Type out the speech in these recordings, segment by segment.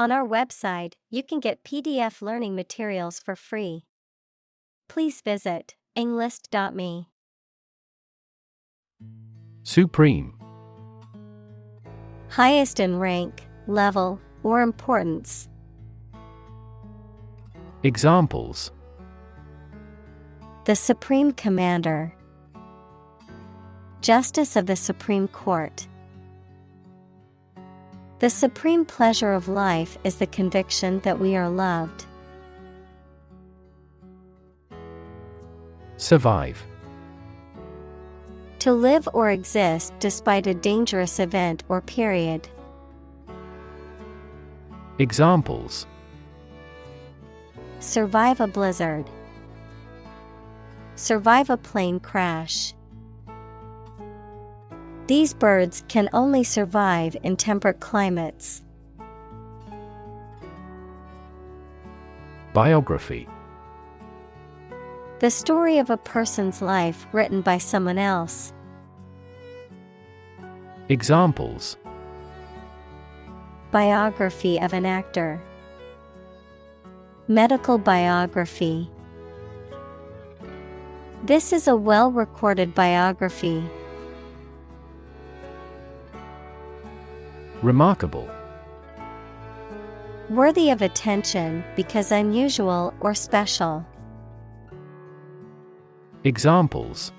On our website, you can get PDF learning materials for free. Please visit englist.me. Supreme. Highest in rank, level, or importance. Examples: The Supreme Commander. Justice of the Supreme Court. The supreme pleasure of life is the conviction that we are loved. Survive. To live or exist despite a dangerous event or period. Examples: Survive a blizzard. Survive a plane crash. These birds can only survive in temperate climates. Biography. The story of a person's life written by someone else. Examples: Biography of an actor. Medical biography. This is a well-recorded biography. Remarkable. Worthy of attention because unusual or special. Examples: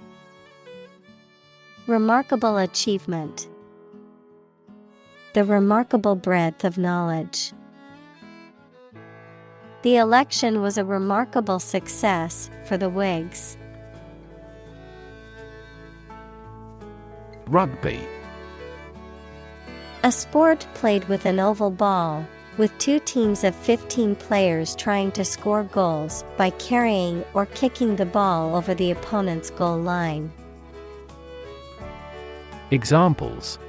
Remarkable achievement. The remarkable breadth of knowledge. The election was a remarkable success for the Whigs. Rugby. A sport played with an oval ball, with two teams of 15 players trying to score goals by carrying or kicking the ball over the opponent's goal line. Examples: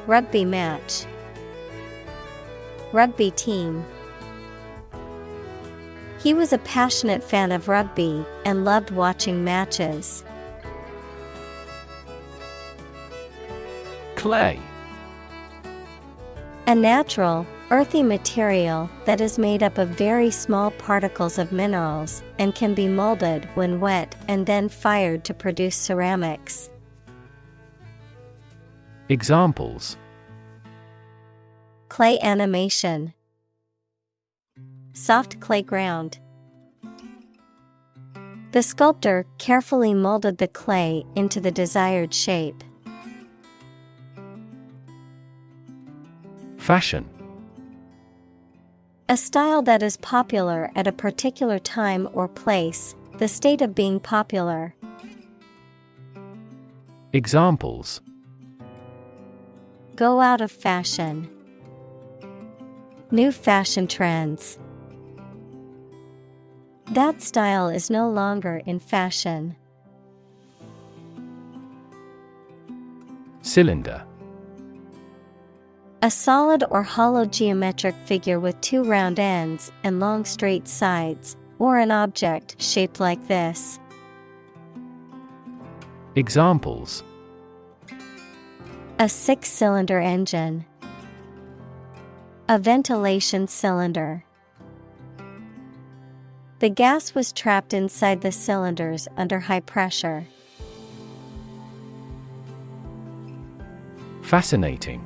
Rugby match. Rugby team. He was a passionate fan of rugby and loved watching matches. Clay. A natural, earthy material that is made up of very small particles of minerals and can be molded when wet and then fired to produce ceramics. Examples: Clay animation. Soft clay ground. The sculptor carefully molded the clay into the desired shape. Fashion. A style that is popular at a particular time or place, the state of being popular. Examples: Go out of fashion. New fashion trends. That style is no longer in fashion. Cylinder. A solid or hollow geometric figure with two round ends and long straight sides, or an object shaped like this. Examples: A 6-cylinder engine. A ventilation cylinder. The gas was trapped inside the cylinders under high pressure. Fascinating.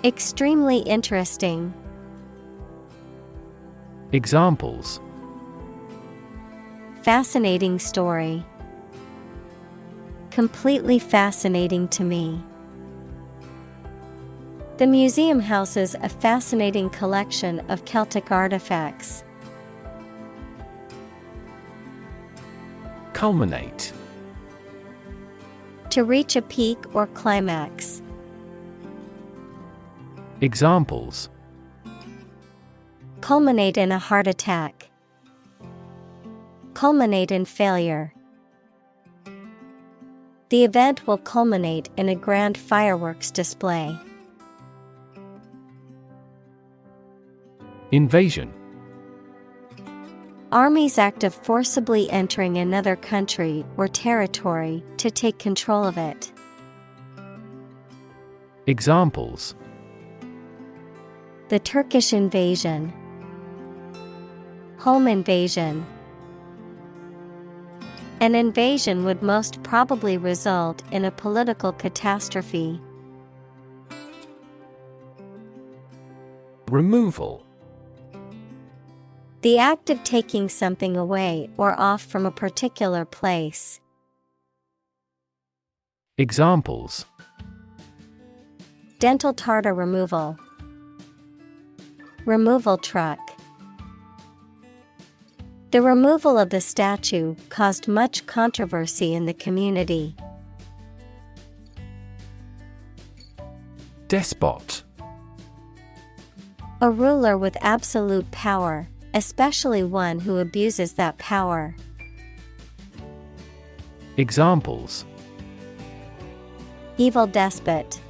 Extremely interesting. Examples: Fascinating story. Completely fascinating to me. The museum houses a fascinating collection of Celtic artifacts. Culminate. To reach a peak or climax. Examples: Culminate in a heart attack. Culminate in failure. The event will culminate in a grand fireworks display. Invasion. Armies act of forcibly entering another country or territory to take control of it. Examples: The Turkish invasion. Home invasion. An invasion would most probably result in a political catastrophe. Removal. The act of taking something away or off from a particular place. Examples: Dental tartar removal. Removal truck. The removal of the statue caused much controversy in the community. Despot. A ruler with absolute power, especially one who abuses that power. Examples: Evil despot.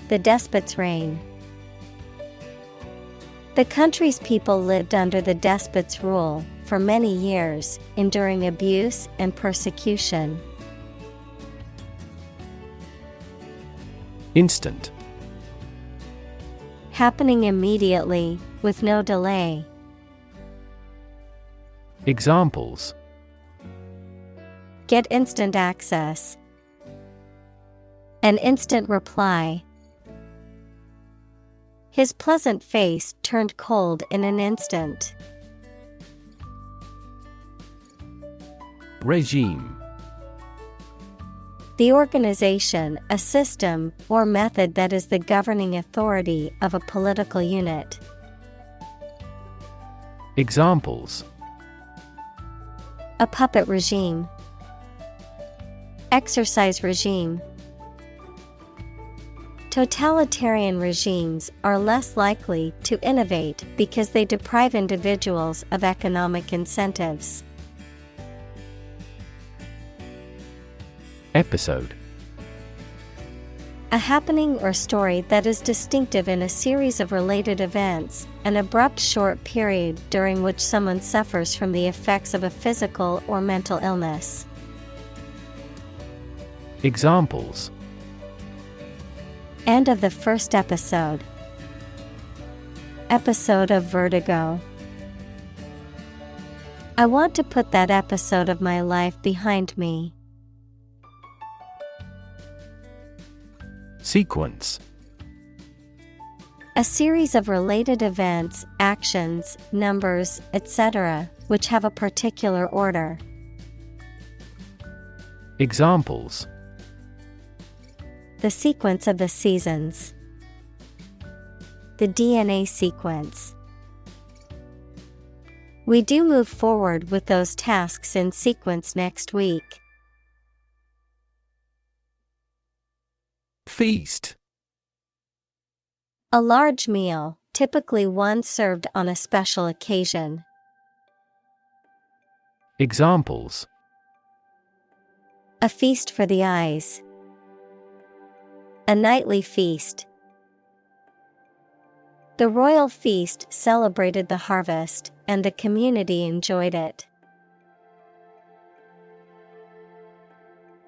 The despot's reign. The country's people lived under the despot's rule for many years, enduring abuse and persecution. Instant. Happening immediately, with no delay. Examples: Get instant access. An instant reply. His pleasant face turned cold in an instant. Regime. The organization, a system, or method that is the governing authority of a political unit. Examples: A puppet regime. Exercise regime. Totalitarian regimes are less likely to innovate because they deprive individuals of economic incentives. Episode. A happening or story that is distinctive in a series of related events, an abrupt short period during which someone suffers from the effects of a physical or mental illness. Examples: End of the first episode. Episode of vertigo. I want to put that episode of my life behind me. Sequence. A series of related events, actions, numbers, etc., which have a particular order. Examples: The sequence of the seasons. The DNA sequence. We do move forward with those tasks in sequence next week. Feast. A large meal, typically one served on a special occasion. Examples: A feast for the eyes. A nightly feast. The royal feast celebrated the harvest, and the community enjoyed it.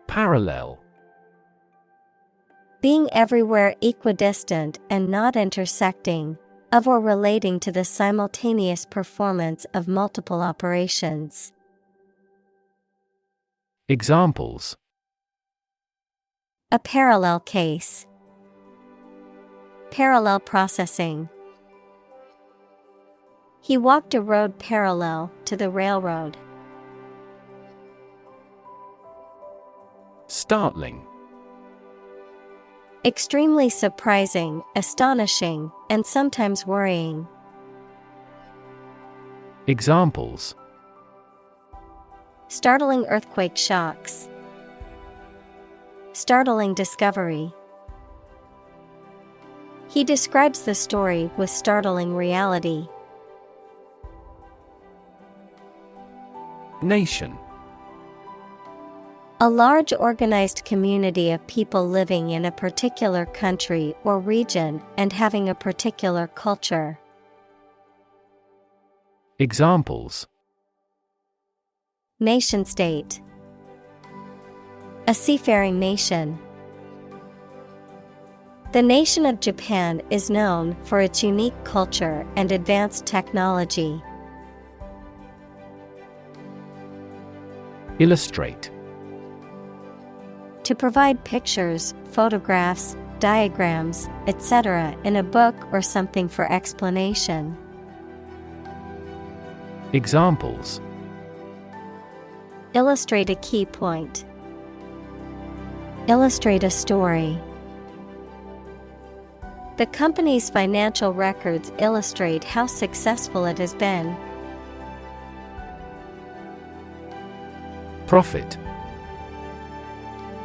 Parallel. Being everywhere equidistant and not intersecting, of or relating to the simultaneous performance of multiple operations. Examples: A parallel case. Parallel processing. He walked a road parallel to the railroad. Startling. Extremely surprising, astonishing, and sometimes worrying. Examples: Startling earthquake shocks. Startling discovery. He describes the story with startling reality. Nation. A large organized community of people living in a particular country or region and having a particular culture. Examples: Nation state. A seafaring nation. The nation of Japan is known for its unique culture and advanced technology. Illustrate. To provide pictures, photographs, diagrams, etc. in a book or something for explanation. Examples. Illustrate a key point. Illustrate a story. The company's financial records illustrate how successful it has been. Prophet.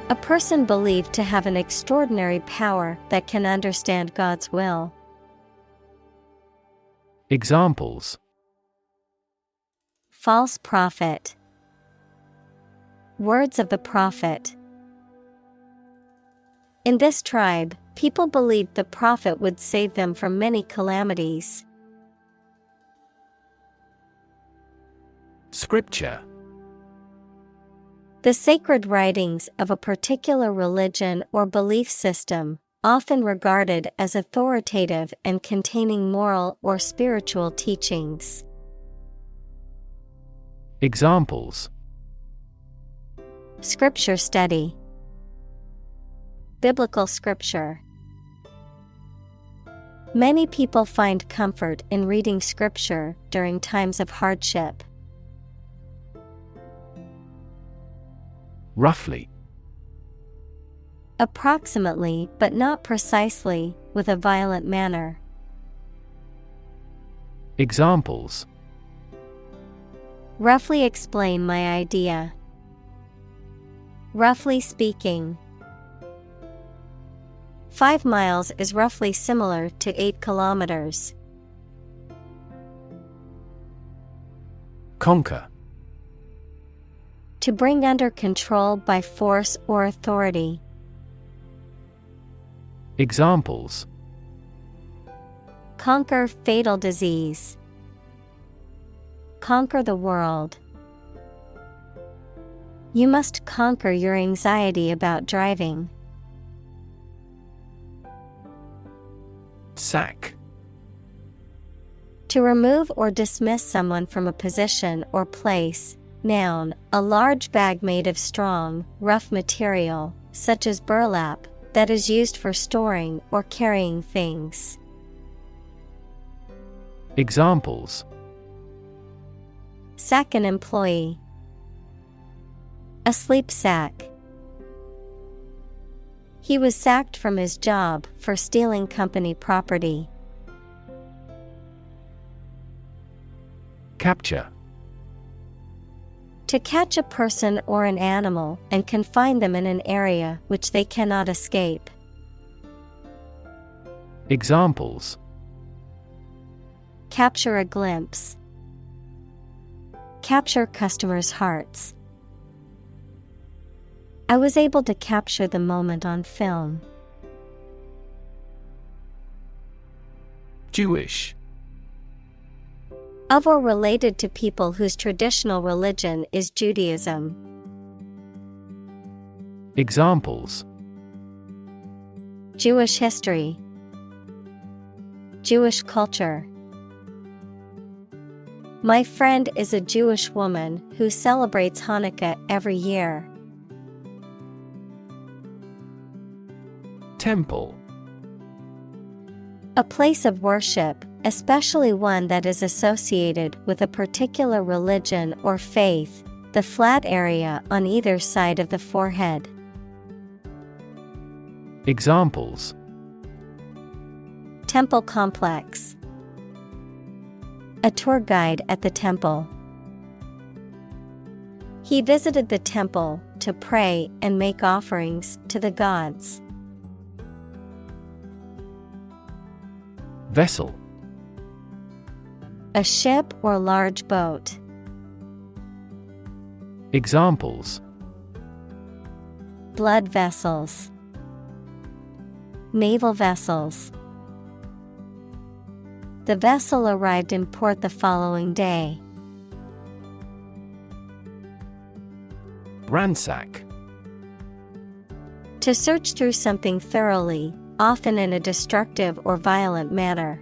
A person believed to have an extraordinary power that can understand God's will. Examples. False prophet. Words of the prophet. In this tribe, people believed the prophet would save them from many calamities. Scripture. The sacred writings of a particular religion or belief system, often regarded as authoritative and containing moral or spiritual teachings. Examples. Scripture study. Biblical scripture. Many people find comfort in reading scripture during times of hardship. Roughly. Approximately, but not precisely, with a violent manner. Examples. Roughly explain my idea. Roughly speaking. 5 miles is roughly similar to 8 kilometers. Conquer. To bring under control by force or authority. Examples. Conquer fatal disease. Conquer the world. You must conquer your anxiety about driving. Sack. To remove or dismiss someone from a position or place. Noun, a large bag made of strong, rough material, such as burlap, that is used for storing or carrying things. Examples. Sack an employee. A sleep sack. He was sacked from his job for stealing company property. Capture. To catch a person or an animal and confine them in an area which they cannot escape. Examples. Capture a glimpse. Capture customers' hearts. I was able to capture the moment on film. Jewish. Of or related to people whose traditional religion is Judaism. Examples. Jewish history. Jewish culture. My friend is a Jewish woman who celebrates Hanukkah every year. Temple. A place of worship, especially one that is associated with a particular religion or faith, the flat area on either side of the forehead. Examples. Temple complex. A tour guide at the temple. He visited the temple to pray and make offerings to the gods. Vessel. A ship or large boat. Examples. Blood vessels. Naval vessels. The vessel arrived in port the following day. Ransack. To search through something thoroughly, often in a destructive or violent manner.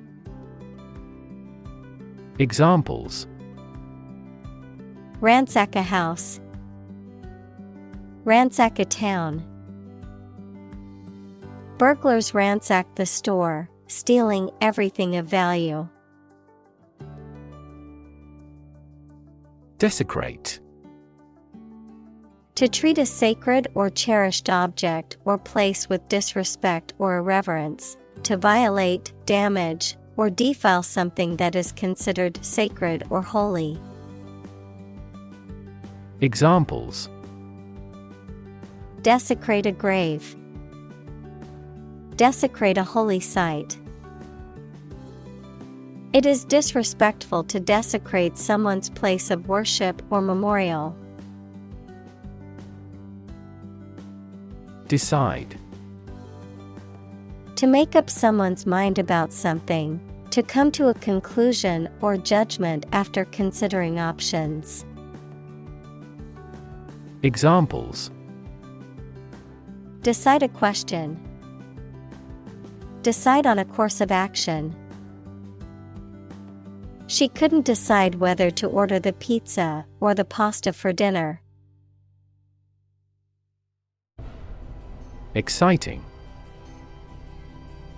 Examples: Ransack a house. Ransack a town. Burglars ransacked the store, stealing everything of value. Desecrate. To treat a sacred or cherished object or place with disrespect or irreverence, to violate, damage, or defile something that is considered sacred or holy. Examples: Desecrate a grave. Desecrate a holy site. It is disrespectful to desecrate someone's place of worship or memorial. Decide. To make up someone's mind about something, to come to a conclusion or judgment after considering options. Examples: Decide a question. Decide on a course of action. She couldn't decide whether to order the pizza or the pasta for dinner. Exciting.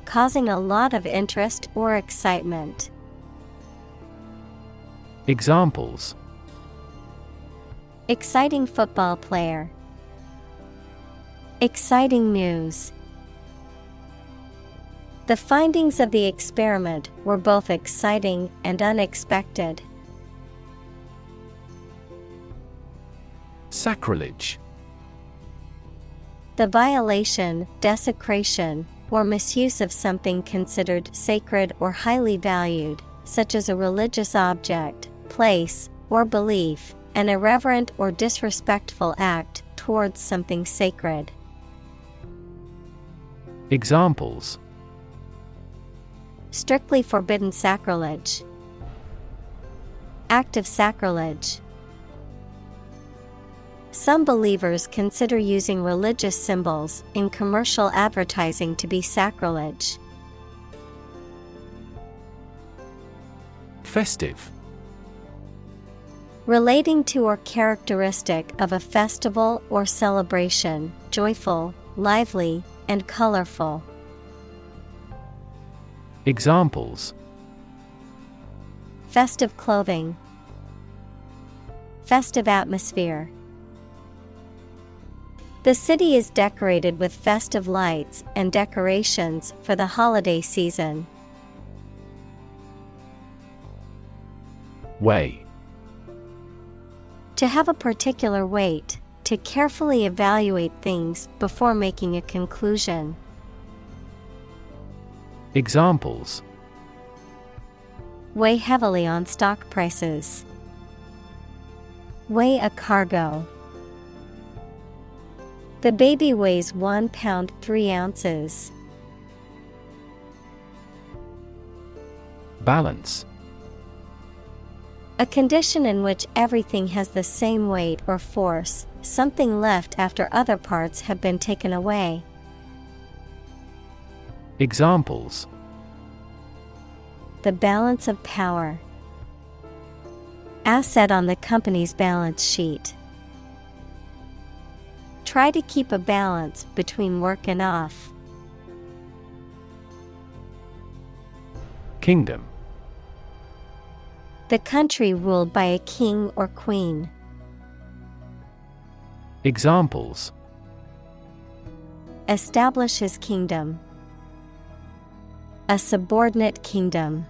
Causing a lot of interest or excitement. Examples: Exciting football player. Exciting news. The findings of the experiment were both exciting and unexpected. Sacrilege. The violation, desecration, or misuse of something considered sacred or highly valued, such as a religious object, place, or belief, an irreverent or disrespectful act towards something sacred. Examples: Strictly forbidden sacrilege. Act of sacrilege. Some believers consider using religious symbols in commercial advertising to be sacrilege. Festive. Relating to or characteristic of a festival or celebration, joyful, lively, and colorful. Examples: Festive clothing. Festive atmosphere. The city is decorated with festive lights and decorations for the holiday season. Weigh. To have a particular weight, to carefully evaluate things before making a conclusion. Examples: Weigh heavily on stock prices. Weigh a cargo. The baby weighs 1 pound 3 ounces. Balance. A condition in which everything has the same weight or force, something left after other parts have been taken away. Examples: The balance of power. Asset on the company's balance sheet. Try to keep a balance between work and off. Kingdom. The country ruled by a king or queen. Examples: Establish his kingdom. A subordinate kingdom.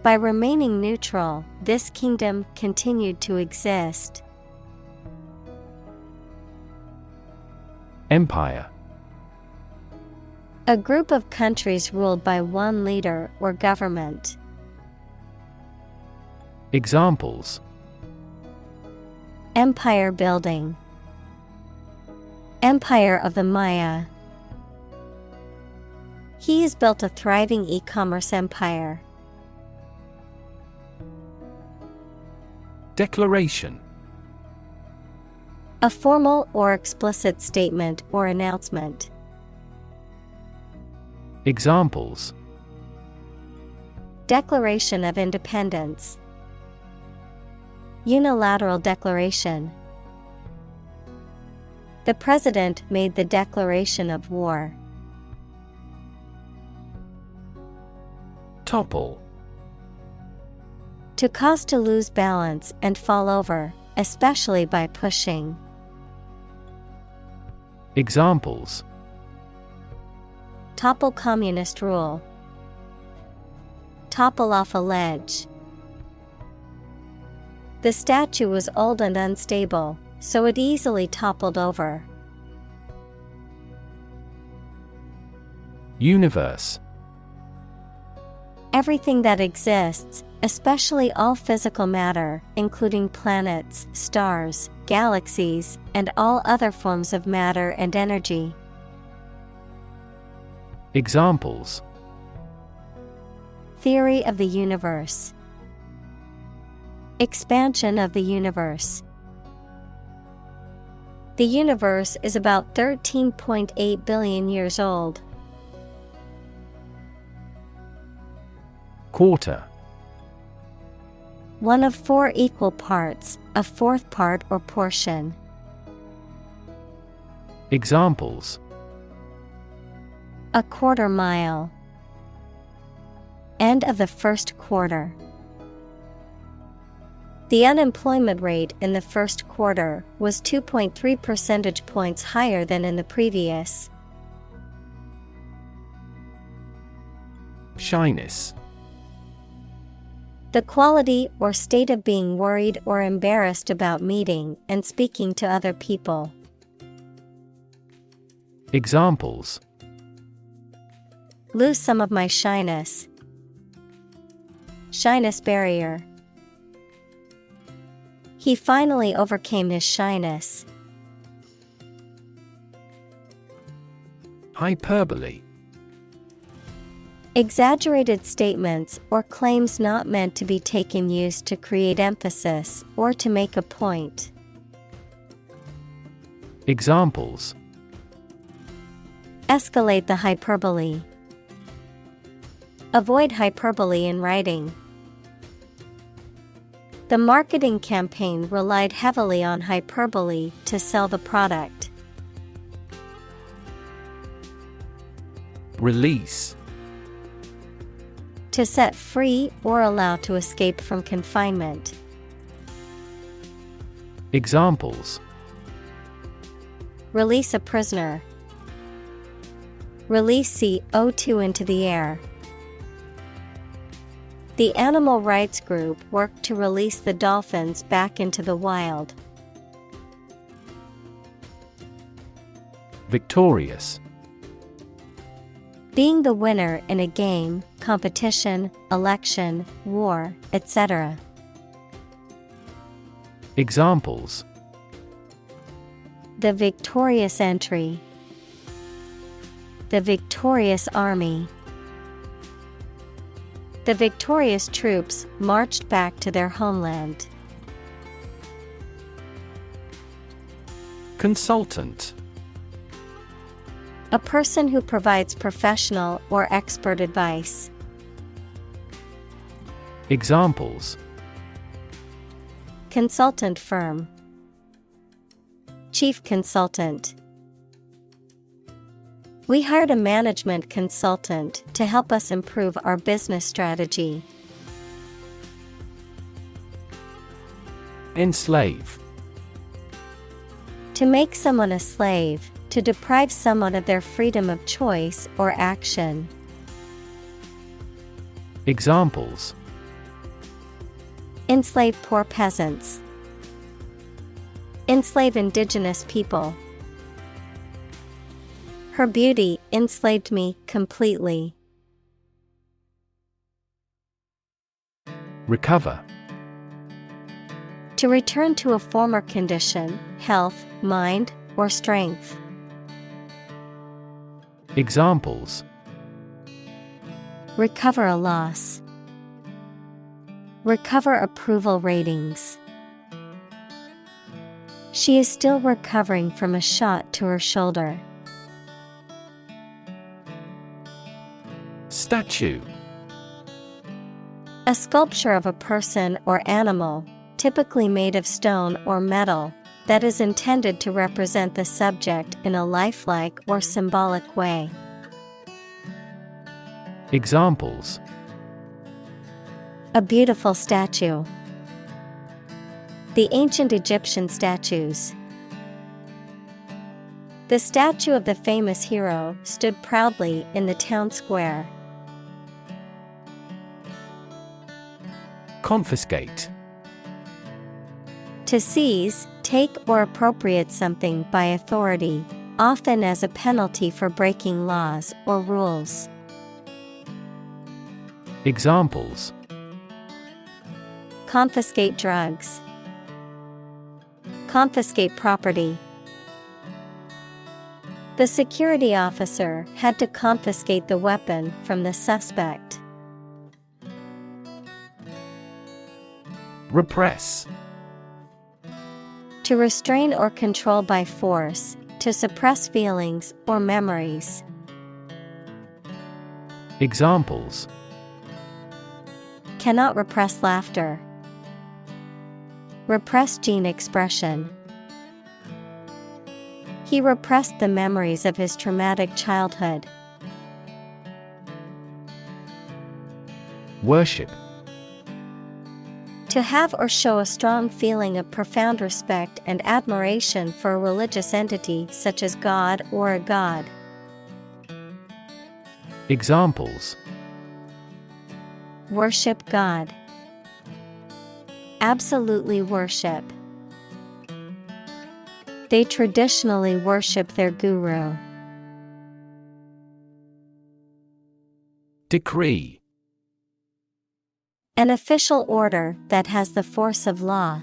By remaining neutral, this kingdom continued to exist. Empire. A group of countries ruled by one leader or government. Examples: Empire building. Empire of the Maya. He has built a thriving e-commerce empire. Declaration. A formal or explicit statement or announcement. Examples: Declaration of Independence. Unilateral declaration. The president made the declaration of war. Topple. To cause to lose balance and fall over, especially by pushing. Examples: Topple communist rule. Topple off a ledge. The statue was old and unstable, so it easily toppled over. Universe. Everything that exists, especially all physical matter, including planets, stars, galaxies, and all other forms of matter and energy. Examples: Theory of the universe. Expansion of the universe. The universe is about 13.8 billion years old. Quarter. One of 4 equal parts, a fourth part or portion. Examples: A quarter mile. End of the first quarter. The unemployment rate in the first quarter was 2.3 percentage points higher than in the previous. Shyness. The quality or state of being worried or embarrassed about meeting and speaking to other people. Examples: Lose some of my shyness. Shyness barrier. He finally overcame his shyness. Hyperbole. Exaggerated statements or claims not meant to be taken used to create emphasis or to make a point. Examples: Escalate the hyperbole. Avoid hyperbole in writing. The marketing campaign relied heavily on hyperbole to sell the product. Release. To set free or allow to escape from confinement. Examples: Release a prisoner. Release CO2 into the air. The animal rights group worked to release the dolphins back into the wild. Victorious. Being the winner in a game, competition, election, war, etc. Examples: The victorious entry. The victorious army. The victorious troops marched back to their homeland. Consultant. A person who provides professional or expert advice. Examples: Consultant firm. Chief consultant. We hired a management consultant to help us improve our business strategy. Enslave. To make someone a slave, to deprive someone of their freedom of choice or action. Examples: Enslave poor peasants. Enslave indigenous people. Her beauty enslaved me completely. Recover. To return to a former condition, health, mind, or strength. Examples: Recover a loss. Recover approval ratings. She is still recovering from a shot to her shoulder. Statue. A sculpture of a person or animal, typically made of stone or metal, that is intended to represent the subject in a lifelike or symbolic way. Examples: A beautiful statue. The ancient Egyptian statues. The statue of the famous hero stood proudly in the town square. Confiscate. To seize, take or appropriate something by authority, often as a penalty for breaking laws or rules. Examples: Confiscate drugs. Confiscate property. The security officer had to confiscate the weapon from the suspect. Repress. To restrain or control by force, to suppress feelings or memories. Examples: Cannot repress laughter. Repress gene expression. He repressed the memories of his traumatic childhood. Worship. To have or show a strong feeling of profound respect and admiration for a religious entity such as God or a god. Examples: Worship God. Absolutely worship. They traditionally worship their guru. Decree. An official order that has the force of law.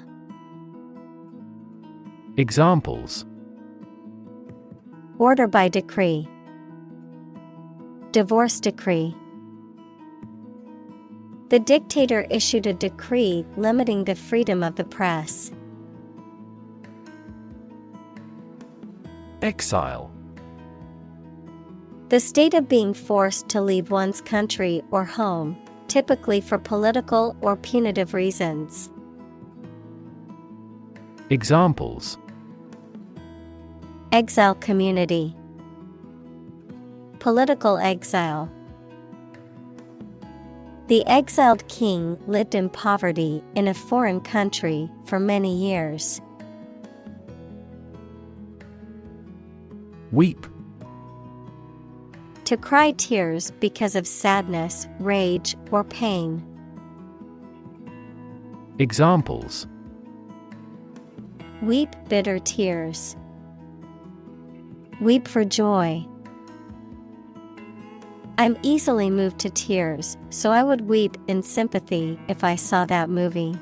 Examples: Order by decree. Divorce decree. The dictator issued a decree limiting the freedom of the press. Exile. The state of being forced to leave one's country or home, typically for political or punitive reasons. Examples: Exile community. Political exile. The exiled king lived in poverty in a foreign country for many years. Weep. To cry tears because of sadness, rage, or pain. Examples: Weep bitter tears. Weep for joy. I'm easily moved to tears, so I would weep in sympathy if I saw that movie.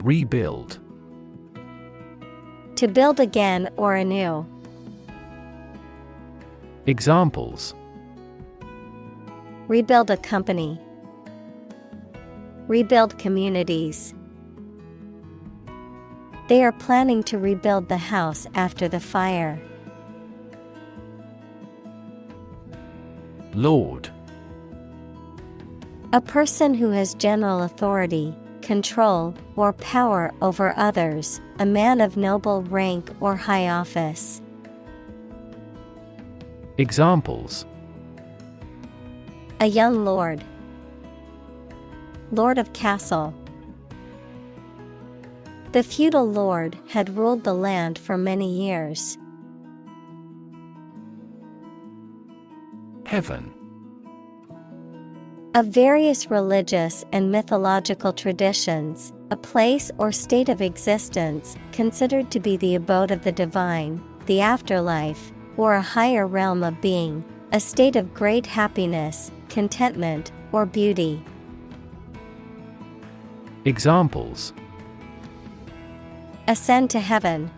Rebuild. To build again or anew. Examples: Rebuild a company. Rebuild communities. They are planning to rebuild the house after the fire. Lord. A person who has general authority, control, or power over others, a man of noble rank or high office. Examples: A young lord. Lord of castle. The feudal lord had ruled the land for many years. Heaven. Of various religious and mythological traditions, a place or state of existence considered to be the abode of the divine, the afterlife, or a higher realm of being, a state of great happiness, contentment, or beauty. Examples: Ascend to heaven.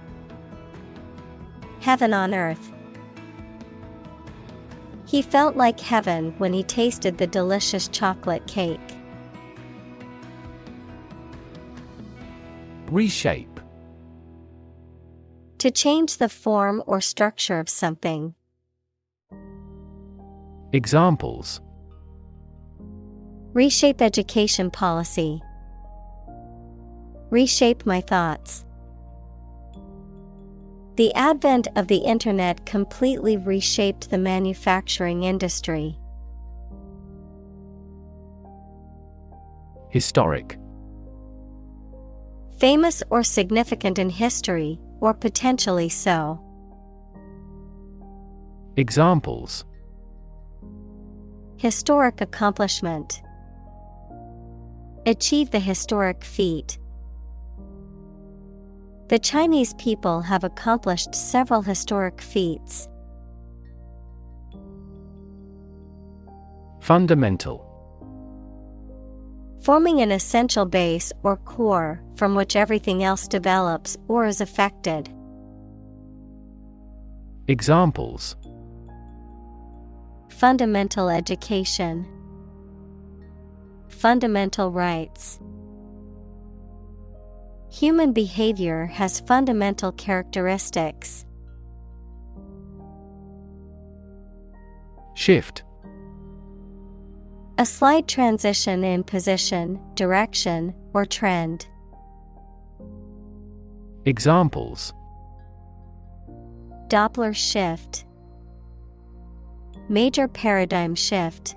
Heaven on earth. He felt like heaven when he tasted the delicious chocolate cake. Reshape. To change the form or structure of something. Examples: reshape education policy, reshape my thoughts. The advent of the internet completely reshaped the manufacturing industry. Historic. Famous or significant in history, or potentially so. Examples: historic accomplishment, achieve the historic feat. The Chinese people have accomplished several historic feats. Fundamental. Forming an essential base or core from which everything else develops or is affected. Examples: fundamental education, fundamental rights. Human behavior has fundamental characteristics. Shift. A slight transition in position, direction, or trend. Examples: Doppler shift, major paradigm shift.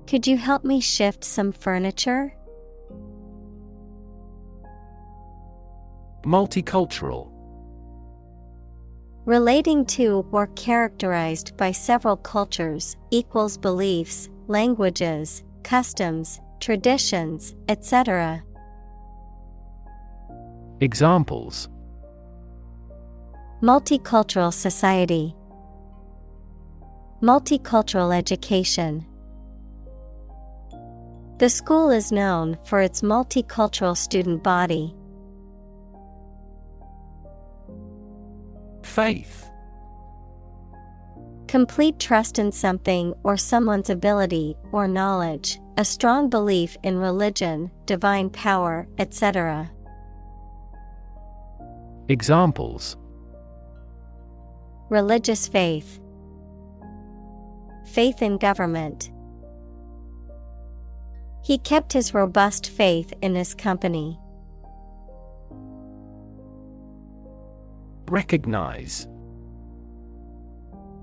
Could you help me shift some furniture? Multicultural. Relating to or characterized by several cultures, equals beliefs, languages, customs, traditions, etc. Examples: multicultural society, multicultural education. The school is known for its multicultural student body. Faith. Complete trust in something or someone's ability or knowledge, a strong belief in religion, divine power, etc. Examples: religious faith, faith in government. He kept his robust faith in his company. Recognize.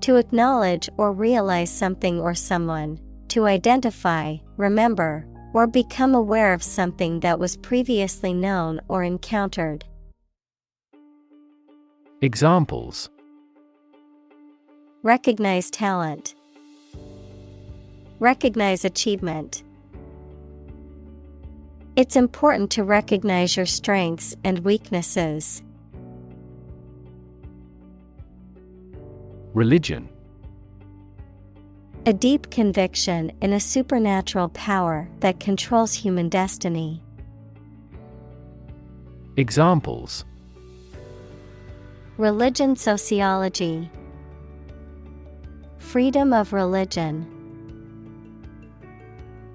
To acknowledge or realize something or someone, to identify, remember, or become aware of something that was previously known or encountered. Examples: recognize talent, recognize achievement. It's important to recognize your strengths and weaknesses. Religion. A deep conviction in a supernatural power that controls human destiny. Examples: religion sociology, freedom of religion.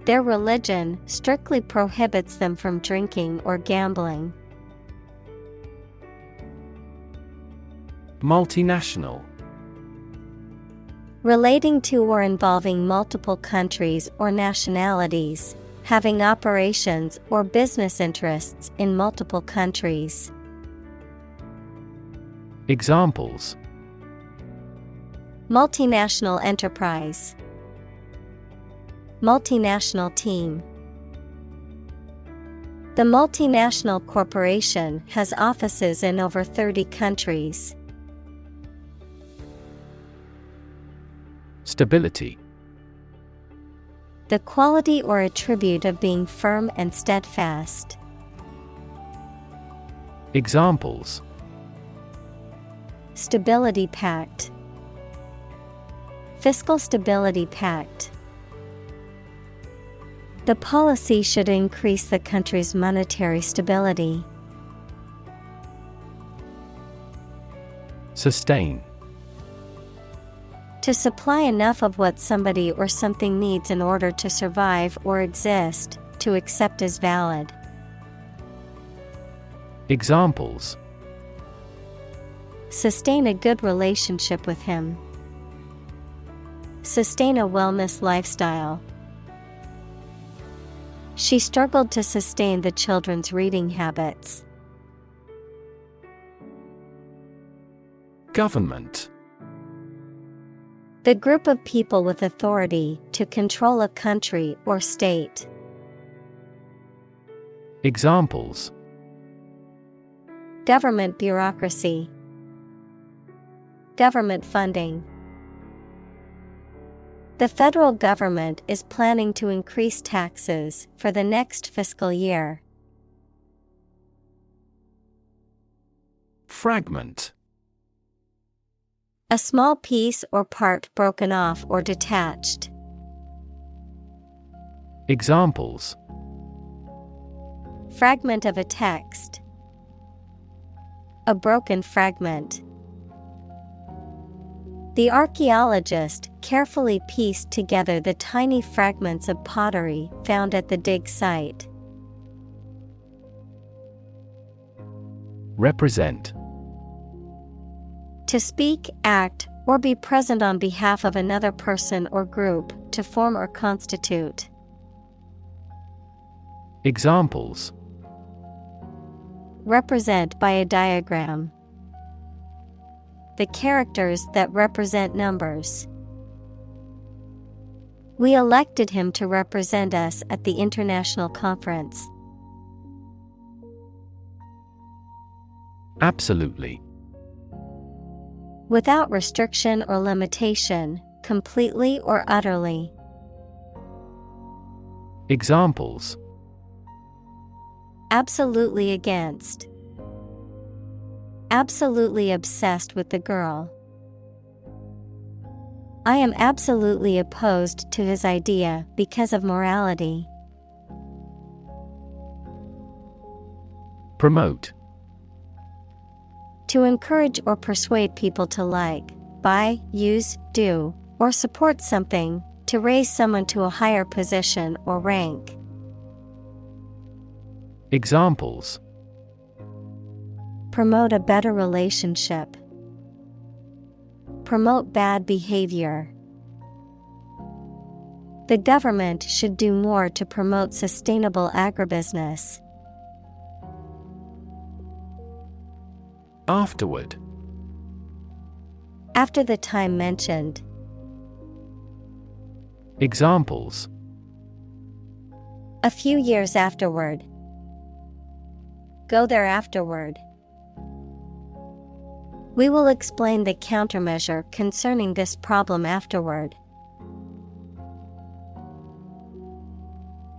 Their religion strictly prohibits them from drinking or gambling. Multinational. Relating to or involving multiple countries or nationalities, having operations or business interests in multiple countries. Examples: multinational enterprise, multinational team. The multinational corporation has offices in over 30 countries. Stability. The quality or attribute of being firm and steadfast. Examples: stability pact, fiscal stability pact. The policy should increase the country's monetary stability. Sustain. To supply enough of what somebody or something needs in order to survive or exist, to accept as valid. Examples: sustain a good relationship with him. Sustain a wellness lifestyle. She struggled to sustain the children's reading habits. Government. The group of people with authority to control a country or state. Examples: Government bureaucracy. Government funding. The federal government is planning to increase taxes for the next fiscal year. Fragment. A small piece or part broken off or detached. Examples: Fragment of a text. A broken fragment. The archaeologist carefully pieced together the tiny fragments of pottery found at the dig site. Represent. To speak, act, or be present on behalf of another person or group, to form or constitute. Examples: Represent by a diagram. The characters that represent numbers. We elected him to represent us at the international conference. Absolutely. Without restriction or limitation, completely or utterly. Examples: Absolutely against. Absolutely obsessed with the girl. I am absolutely opposed to his idea because of morality. Promote. To encourage or persuade people to like, buy, use, do, or support something, to raise someone to a higher position or rank. Examples: Promote a better relationship. Promote bad behavior. The government should do more to promote sustainable agribusiness. Afterward. After the time mentioned. Examples: A few years afterward. Go there afterward. We will explain the countermeasure concerning this problem afterward.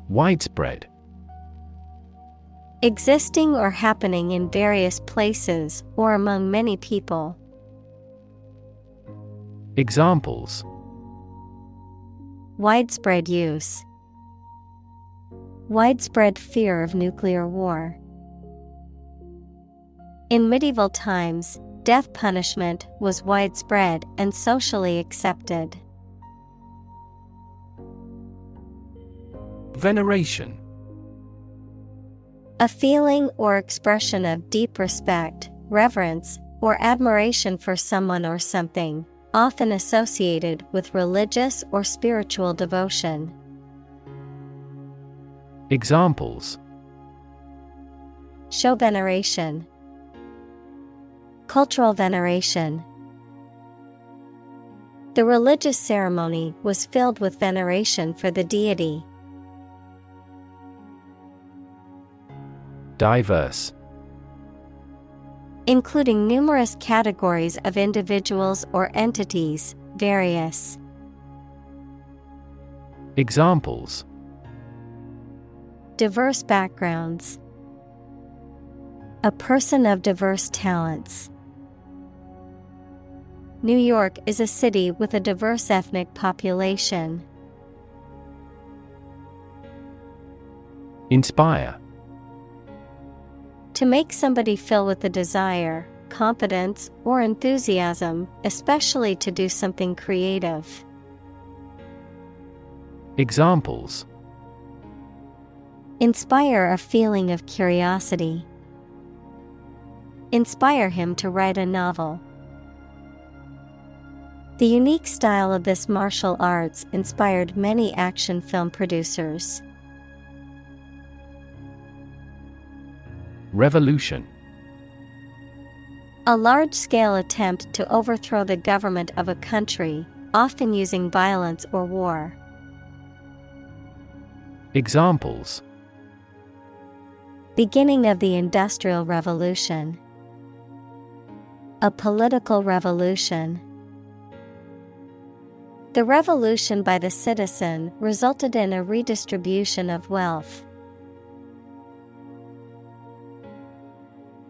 Widespread. Existing or happening in various places or among many people. Examples: Widespread use. Widespread fear of nuclear war. In medieval times, death punishment was widespread and socially accepted. Veneration. A feeling or expression of deep respect, reverence, or admiration for someone or something, often associated with religious or spiritual devotion. Examples: Show veneration. Cultural veneration. The religious ceremony was filled with veneration for the deity. Diverse. Including numerous categories of individuals or entities, various. Examples: Diverse backgrounds. A person of diverse talents. New York is a city with a diverse ethnic population. Inspire. To make somebody feel with a desire, confidence, or enthusiasm, especially to do something creative. Examples: Inspire a feeling of curiosity. Inspire him to write a novel. The unique style of this martial arts inspired many action film producers. Revolution. A large-scale attempt to overthrow the government of a country, often using violence or war. Examples: Beginning of the Industrial Revolution. A political revolution. The revolution by the citizen resulted in a redistribution of wealth.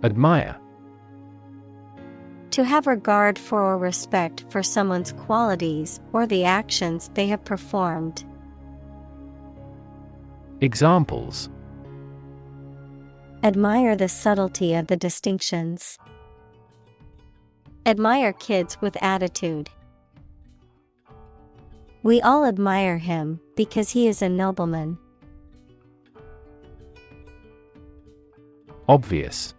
Admire. To have regard for or respect for someone's qualities or the actions they have performed. Examples: Admire the subtlety of the distinctions. Admire kids with attitude. We all admire him because he is a nobleman. Obvious.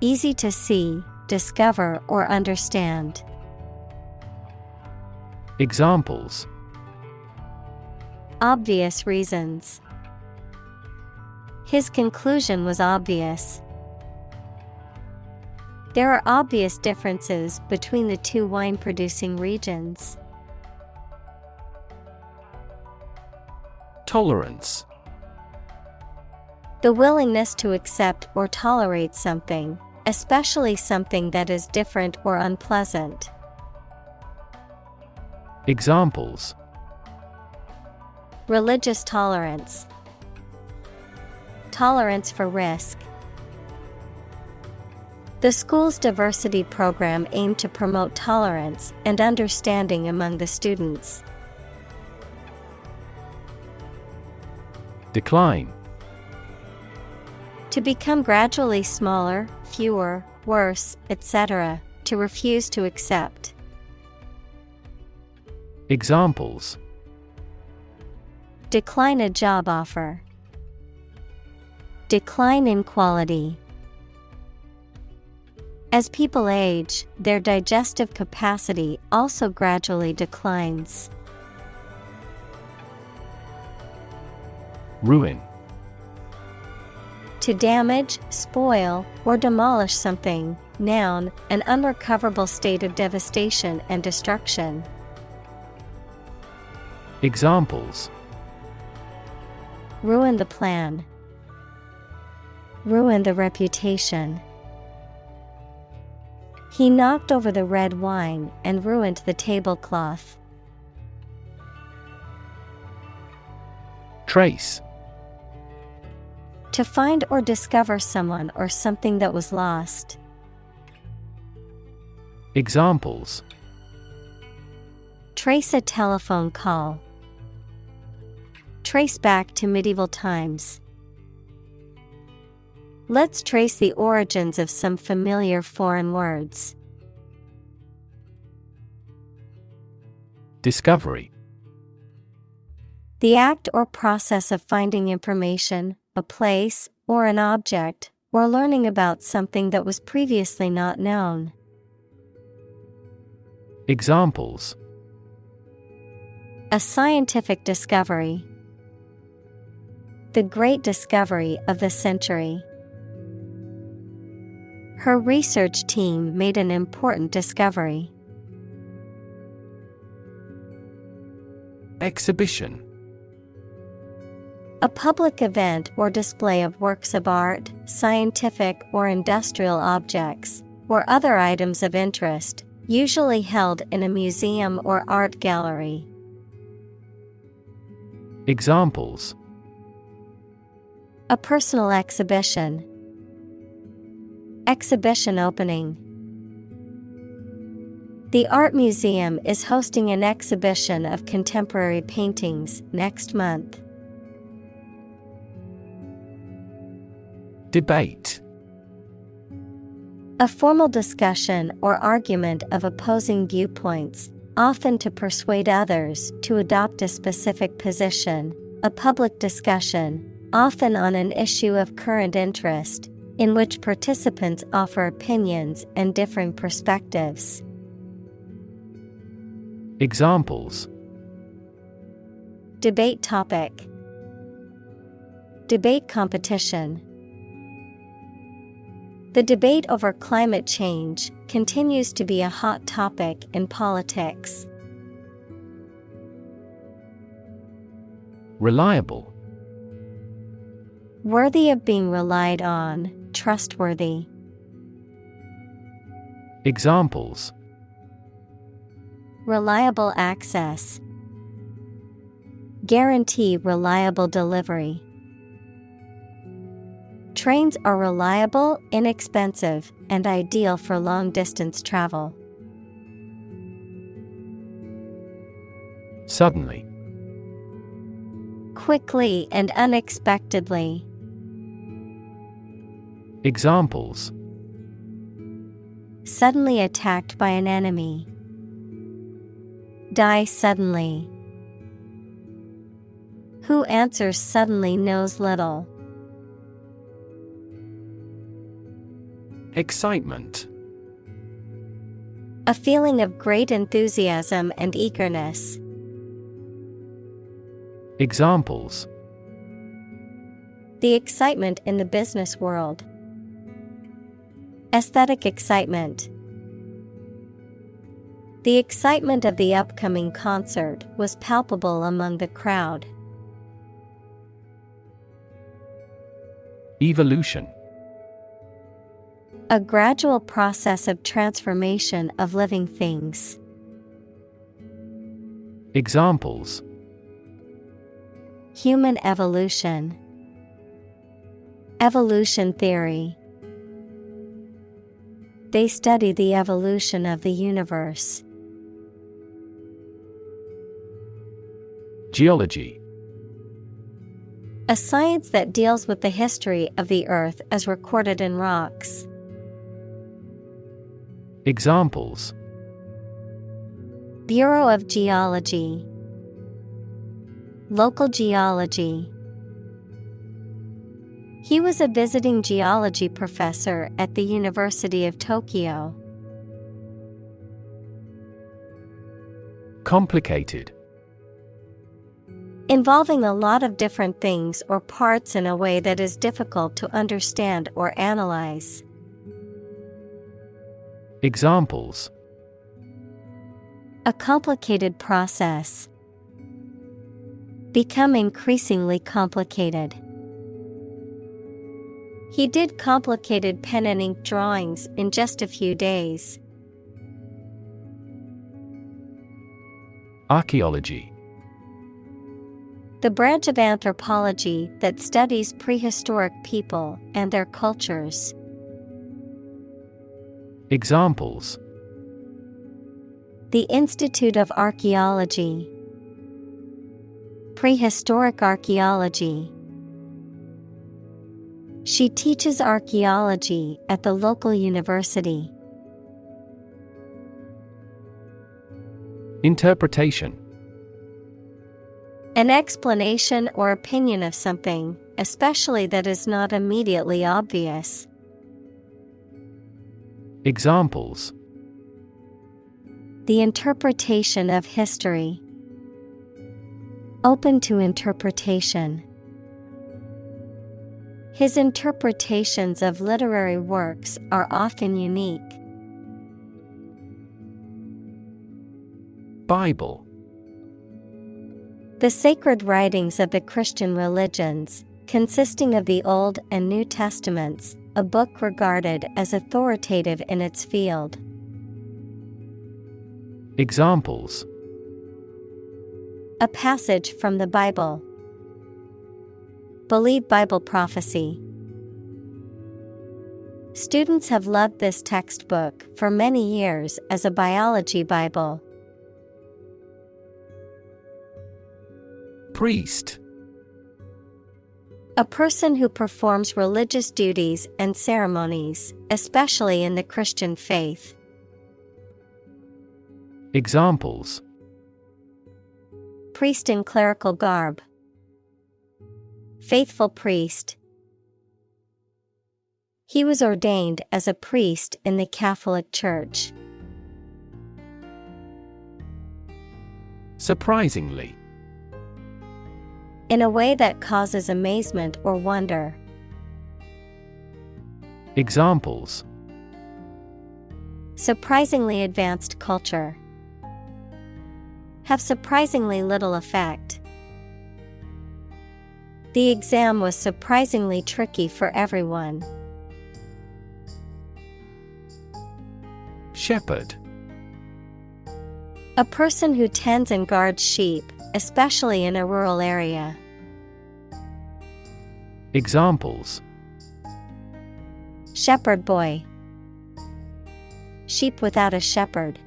Easy to see, discover, or understand. Examples: Obvious reasons. His conclusion was obvious. There are obvious differences between the two wine-producing regions. Tolerance. The willingness to accept or tolerate something, especially something that is different or unpleasant. Examples: Religious tolerance. Tolerance for risk. The school's diversity program aimed to promote tolerance and understanding among the students. Decline. To become gradually smaller, fewer, worse, etc., to refuse to accept. Examples: Decline a job offer. Decline in quality. As people age, their digestive capacity also gradually declines. Ruin. To damage, spoil, or demolish something. Noun, an unrecoverable state of devastation and destruction. Examples: Ruin the plan. Ruin the reputation. He knocked over the red wine and ruined the tablecloth. Trace. To find or discover someone or something that was lost. Examples: Trace a telephone call. Trace back to medieval times. Let's trace the origins of some familiar foreign words. Discovery. The act or process of finding information, a place, or an object, or learning about something that was previously not known. Examples: A scientific discovery. The great discovery of the century. Her research team made an important discovery. Exhibition. A public event or display of works of art, scientific or industrial objects, or other items of interest, usually held in a museum or art gallery. Examples: A personal exhibition. Exhibition opening. The art museum is hosting an exhibition of contemporary paintings next month. Debate. A formal discussion or argument of opposing viewpoints, often to persuade others to adopt a specific position. A public discussion, often on an issue of current interest, in which participants offer opinions and differing perspectives. Examples: Debate topic. Debate competition. The debate over climate change continues to be a hot topic in politics. Reliable. Worthy of being relied on, trustworthy. Examples: Reliable access. Guarantee reliable delivery. Trains are reliable, inexpensive, and ideal for long-distance travel. Suddenly. Quickly and unexpectedly. Examples: Suddenly attacked by an enemy. Die suddenly. Who answers suddenly knows little. Excitement. A feeling of great enthusiasm and eagerness. Examples: The excitement in the business world. Aesthetic excitement. The excitement of the upcoming concert was palpable among the crowd. Evolution. A gradual process of transformation of living things. Examples: Human evolution. Evolution theory. They study the evolution of the universe. Geology. A science that deals with the history of the Earth as recorded in rocks. Examples: Bureau of Geology. Local geology. He was a visiting geology professor at the University of Tokyo. Complicated. Involving a lot of different things or parts in a way that is difficult to understand or analyze. Examples: A complicated process. Become increasingly complicated. He did complicated pen and ink drawings in just a few days. Archaeology. The branch of anthropology that studies prehistoric people and their cultures. Examples: The Institute of Archaeology. Prehistoric archaeology. She teaches archaeology at the local university. Interpretation. An explanation or opinion of something, especially that is not immediately obvious. Examples: The interpretation of history. Open to interpretation. His interpretations of literary works are often unique. Bible. The sacred writings of the Christian religions, consisting of the Old and New Testaments, a book regarded as authoritative in its field. Examples: A passage from the Bible. Believe Bible prophecy. Students have loved this textbook for many years as a biology Bible. Priest. A person who performs religious duties and ceremonies, especially in the Christian faith. Examples: Priest in clerical garb. Faithful priest. He was ordained as a priest in the Catholic Church. Surprisingly. In a way that causes amazement or wonder. Examples: Surprisingly advanced culture. Have surprisingly little effect. The exam was surprisingly tricky for everyone. Shepherd. A person who tends and guards sheep, especially in a rural area. Examples: Shepherd boy. Sheep without a shepherd.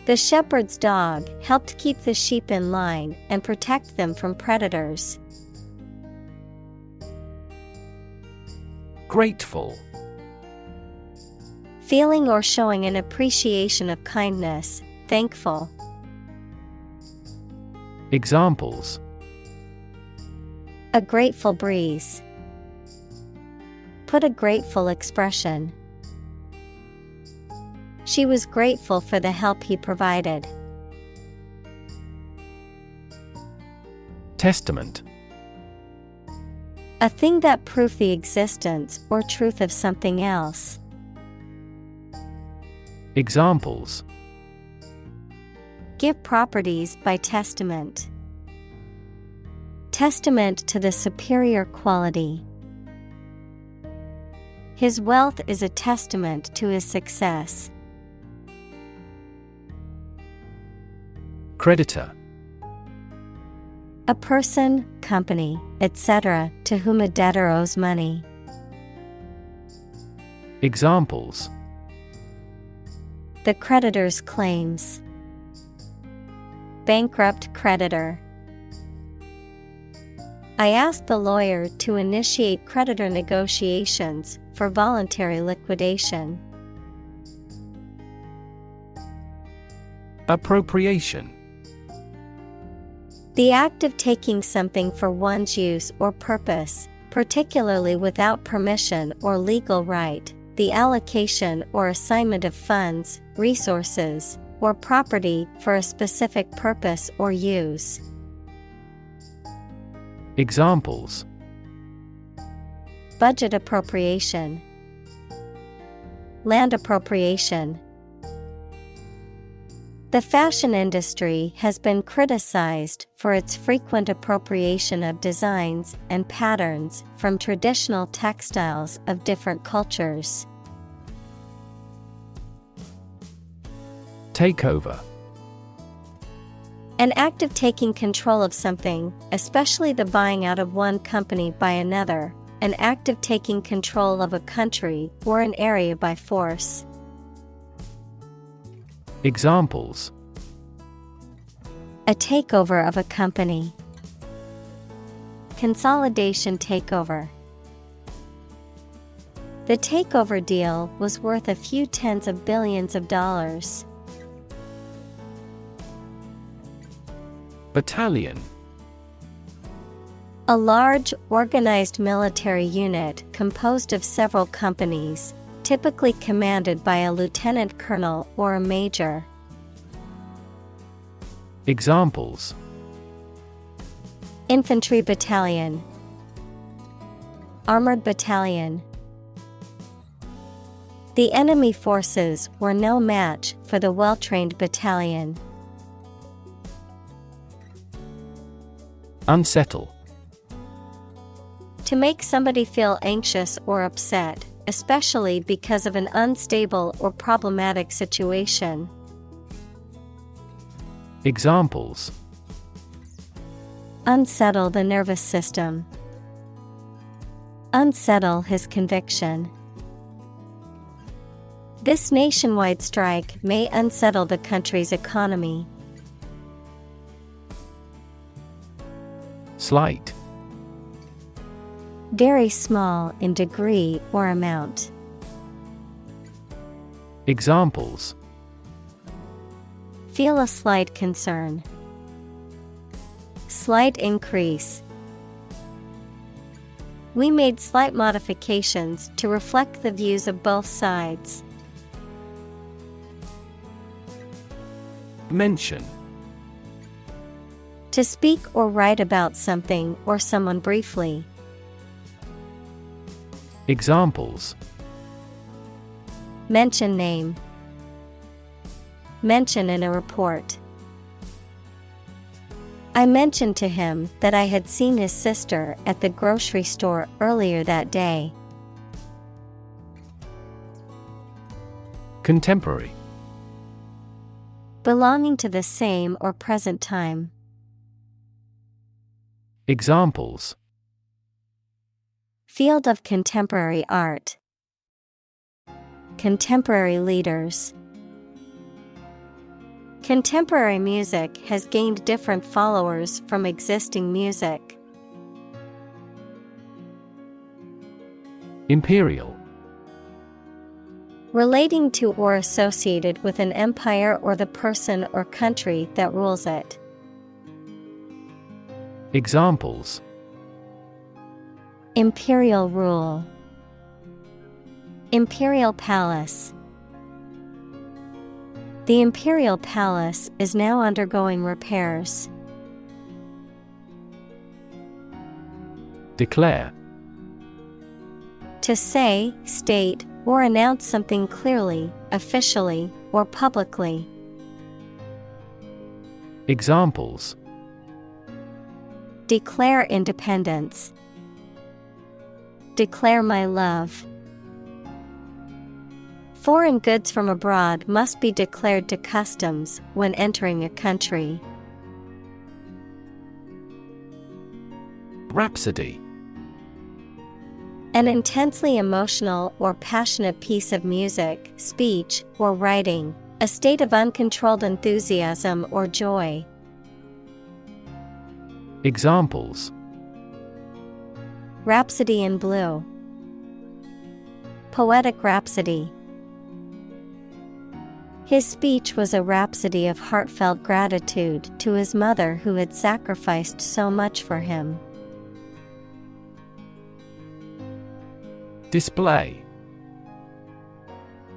The shepherd's dog helped keep the sheep in line and protect them from predators. Grateful. Feeling or showing an appreciation of kindness, thankful. Examples: A grateful breeze. Put a grateful expression. She was grateful for the help he provided. Testament. A thing that proves the existence or truth of something else. Examples: Give properties by testament. Testament to the superior quality. His wealth is a testament to his success. Creditor. A person, company, etc., to whom a debtor owes money. Examples: The creditor's claims. Bankrupt creditor. I asked the lawyer to initiate creditor negotiations for voluntary liquidation. Appropriation. The act of taking something for one's use or purpose, particularly without permission or legal right, the allocation or assignment of funds, resources, or property for a specific purpose or use. Examples: Budget appropriation. Land appropriation. The fashion industry has been criticized for its frequent appropriation of designs and patterns from traditional textiles of different cultures. Takeover. An act of taking control of something, especially the buying out of one company by another, an act of taking control of a country or an area by force. Examples: A takeover of a company. Consolidation takeover. The takeover deal was worth a few tens of billions of dollars. Battalion. A large, organized military unit composed of several companies, typically commanded by a lieutenant colonel or a major. Examples: Infantry battalion. Armored battalion. The enemy forces were no match for the well-trained battalion. Unsettle. To make somebody feel anxious or upset, especially because of an unstable or problematic situation. Examples: Unsettle the nervous system. Unsettle his conviction. This nationwide strike may unsettle the country's economy. Slight. Very small in degree or amount. Examples: Feel a slight concern. Slight increase. We made slight modifications to reflect the views of both sides. Mention. To speak or write about something or someone briefly. Examples. Mention name. Mention in a report. I mentioned to him that I had seen his sister at the grocery store earlier that day. Contemporary. Belonging to the same or present time. Examples. Field of contemporary art. Contemporary leaders. Contemporary music has gained different followers from existing music. Imperial. Relating to or associated with an empire or the person or country that rules it. Examples. Imperial rule. Imperial palace. The Imperial Palace is now undergoing repairs. Declare. To say, state, or announce something clearly, officially, or publicly. Examples. Declare independence. Declare my love. Foreign goods from abroad must be declared to customs when entering a country. Rhapsody. An intensely emotional or passionate piece of music, speech, or writing, a state of uncontrolled enthusiasm or joy. Examples. Rhapsody in Blue. Poetic rhapsody. His speech was a rhapsody of heartfelt gratitude to his mother who had sacrificed so much for him. Display.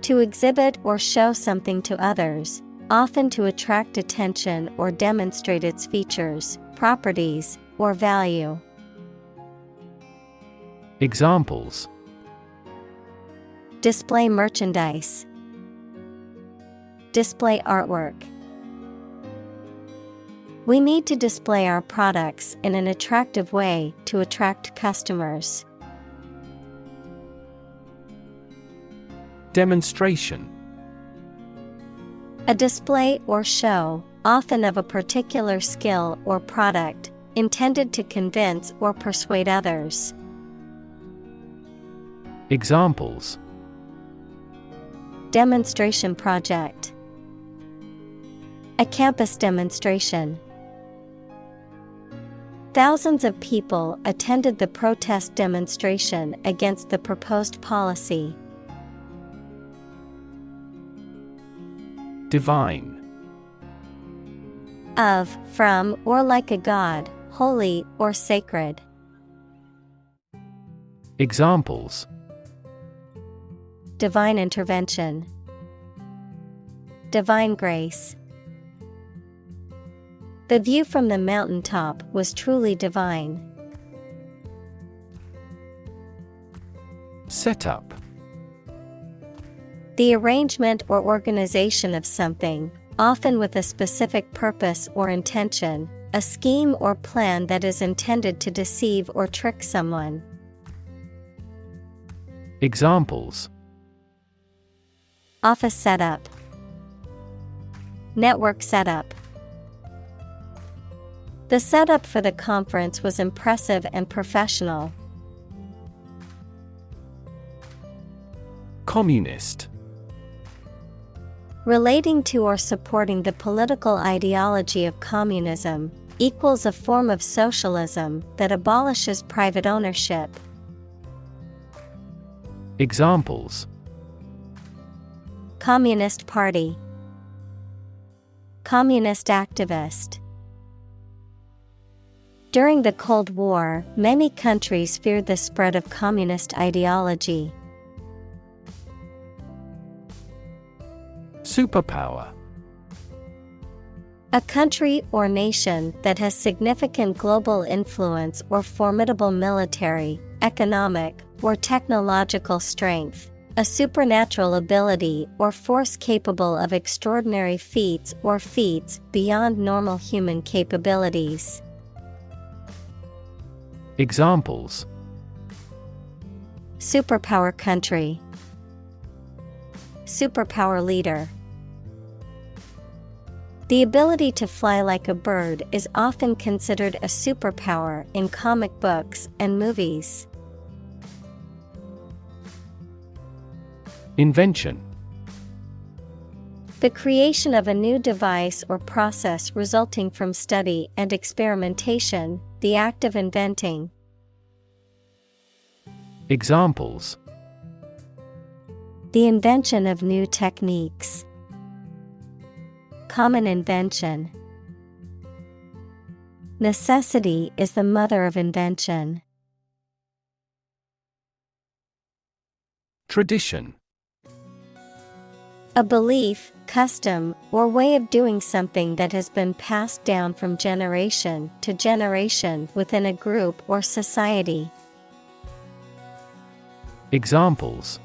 To exhibit or show something to others, often to attract attention or demonstrate its features, properties, or value. Examples. Display merchandise. Display artwork. We need to display our products in an attractive way to attract customers. Demonstration. A display or show, often of a particular skill or product, intended to convince or persuade others. Examples. Demonstration project. A campus demonstration. Thousands of people attended the protest demonstration against the proposed policy. Divine. Of, from, or like a god, holy or sacred. Examples. Divine intervention. Divine grace. The view from the mountaintop was truly divine. Set up. The arrangement or organization of something, often with a specific purpose or intention, a scheme or plan that is intended to deceive or trick someone. Examples. Office setup. Network setup. The setup for the conference was impressive and professional. Communist. Relating to or supporting the political ideology of communism, equals a form of socialism that abolishes private ownership. Examples. Communist Party. Communist activist. During the Cold War, many countries feared the spread of communist ideology. Superpower. A country or nation that has significant global influence or formidable military, economic, or technological strength. A supernatural ability or force capable of extraordinary feats or feats beyond normal human capabilities. Examples: Superpower country. Superpower leader. The ability to fly like a bird is often considered a superpower in comic books and movies. Invention. The creation of a new device or process resulting from study and experimentation, the act of inventing. Examples: The invention of new techniques. Common invention. Necessity is the mother of invention. Tradition. A belief, custom, or way of doing something that has been passed down from generation to generation within a group or society. Examples: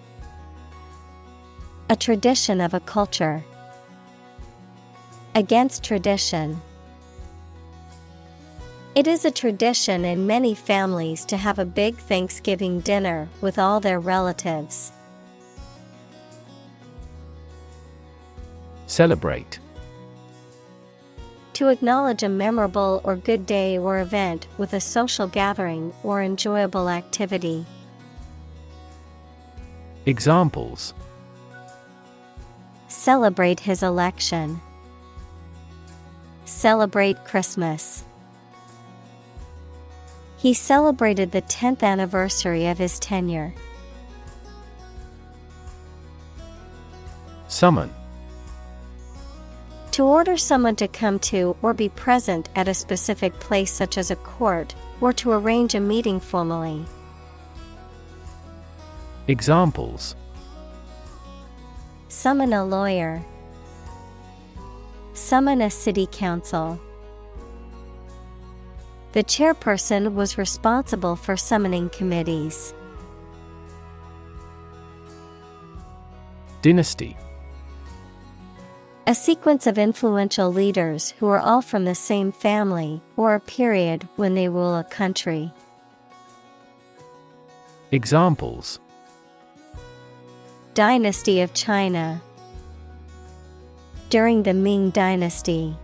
A tradition of a culture. Against tradition. It is a tradition in many families to have a big Thanksgiving dinner with all their relatives. Celebrate. To acknowledge a memorable or good day or event with a social gathering or enjoyable activity. Examples: Celebrate his election. Celebrate Christmas. He celebrated the 10th anniversary of his tenure. Summon. To order someone to come to or be present at a specific place such as a court, or to arrange a meeting formally. Examples: Summon a lawyer. Summon a city council. The chairperson was responsible for summoning committees. Dynasty. A sequence of influential leaders who are all from the same family, or a period when they rule a country. Examples: Dynasty of China. During the Ming Dynasty.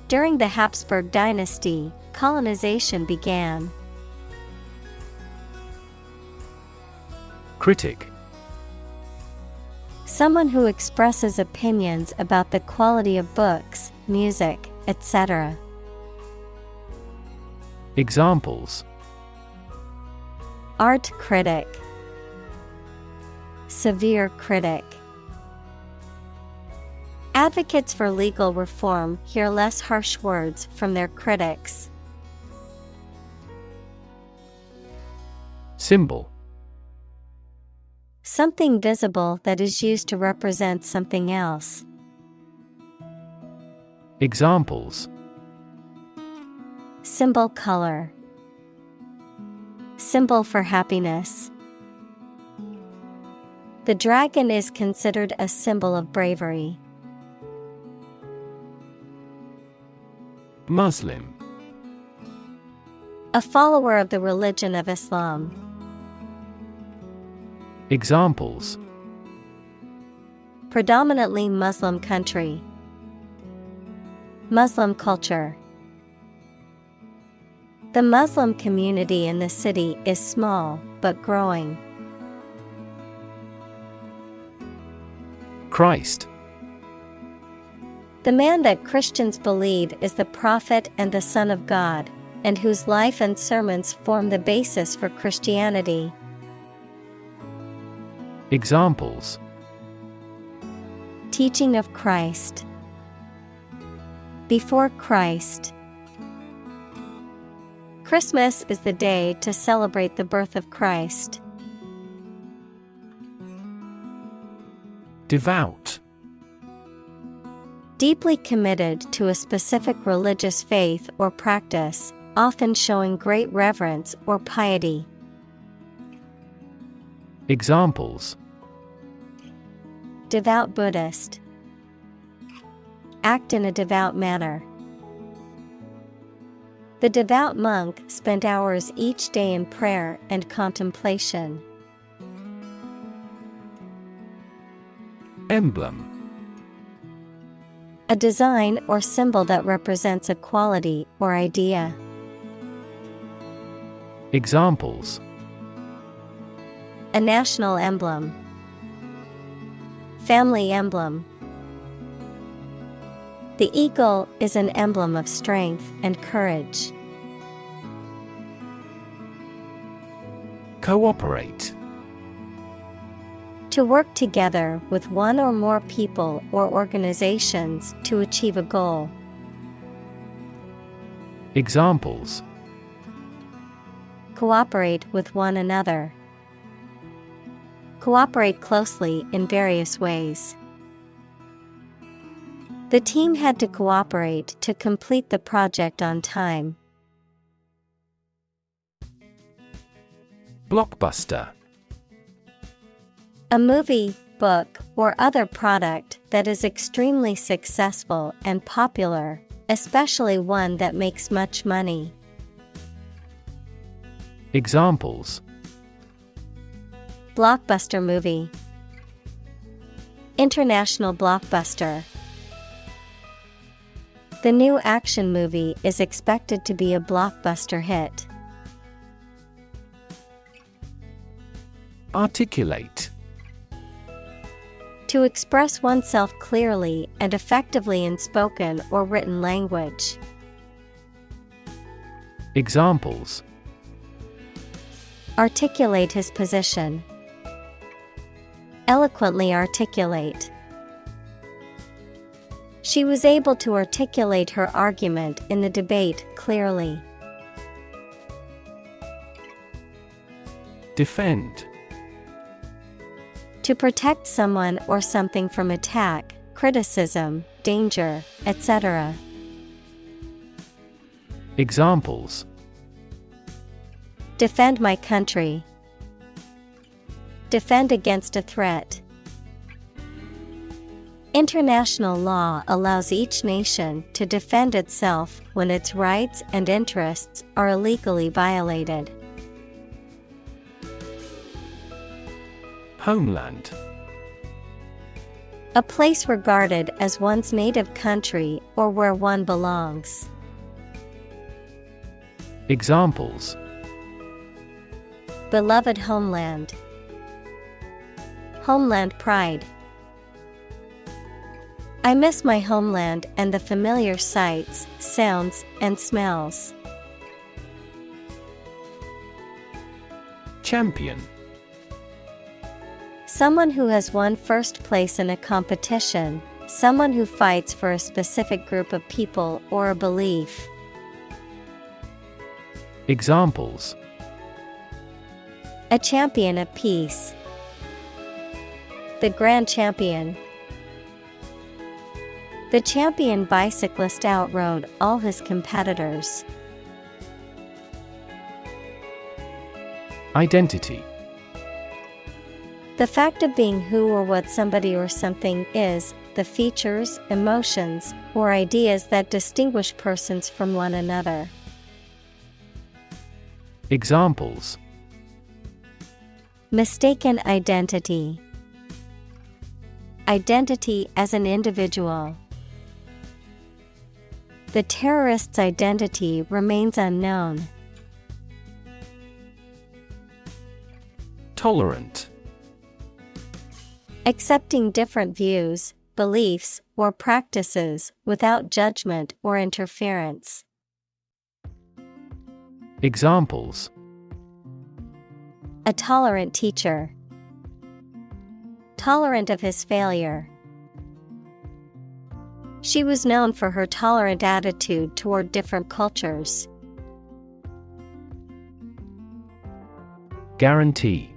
During the Habsburg Dynasty, colonization began. Critic. Someone who expresses opinions about the quality of books, music, etc. Examples: Art critic. Severe critic. Advocates for legal reform hear less harsh words from their critics. Symbol. Something visible that is used to represent something else. Examples: Symbol color. Symbol for happiness. The dragon is considered a symbol of bravery. Muslim. A follower of the religion of Islam. Examples: Predominantly Muslim country. Muslim culture. The Muslim community in the city is small, but growing. Christ. The man that Christians believe is the prophet and the Son of God, and whose life and sermons form the basis for Christianity. Examples: Teaching of Christ. Before Christ. Christmas is the day to celebrate the birth of Christ. Devout. Deeply committed to a specific religious faith or practice, often showing great reverence or piety. Examples: Devout Buddhist. Act in a devout manner. The devout monk spent hours each day in prayer and contemplation. Emblem: A design or symbol that represents a quality or idea. Examples: A national emblem. Family emblem. The eagle is an emblem of strength and courage. Cooperate: To work together with one or more people or organizations to achieve a goal. Examples: Cooperate with one another. Cooperate closely in various ways. The team had to cooperate to complete the project on time. Blockbuster: A movie, book, or other product that is extremely successful and popular, especially one that makes much money. Examples: Blockbuster movie. International blockbuster. The new action movie is expected to be a blockbuster hit. Articulate: To express oneself clearly and effectively in spoken or written language. Examples: Articulate his position. Eloquently articulate. She was able to articulate her argument in the debate clearly. Defend: To protect someone or something from attack, criticism, danger, etc. Examples: Defend my country. Defend against a threat. International law allows each nation to defend itself when its rights and interests are illegally violated. Homeland: A place regarded as one's native country or where one belongs. Examples: Beloved homeland. Homeland pride. I miss my homeland and the familiar sights, sounds, and smells. Champion: Someone who has won first place in a competition, someone who fights for a specific group of people or a belief. Examples: A champion of peace. The grand champion. The champion bicyclist outrode all his competitors. Identity: The fact of being who or what somebody or something is, the features, emotions, or ideas that distinguish persons from one another. Examples: Mistaken identity. Identity as an individual. The terrorist's identity remains unknown. Tolerant: Accepting different views, beliefs, or practices without judgment or interference. Examples: A tolerant teacher. Tolerant of his failure. She was known for her tolerant attitude toward different cultures. Guarantee: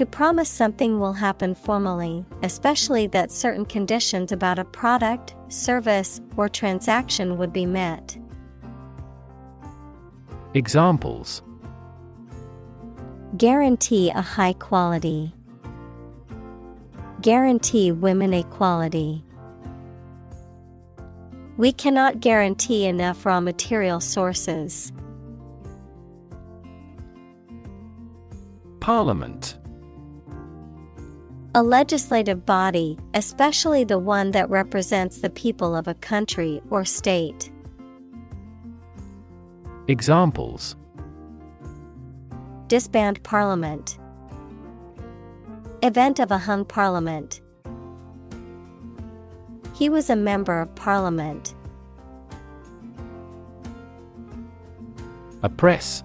To promise something will happen formally, especially that certain conditions about a product, service, or transaction would be met. Examples: Guarantee a high quality. Guarantee women equality. We cannot guarantee enough raw material sources. Parliament. A legislative body, especially the one that represents the people of a country or state. Examples: Disband parliament. Event of a hung parliament. He was a member of parliament. Oppress.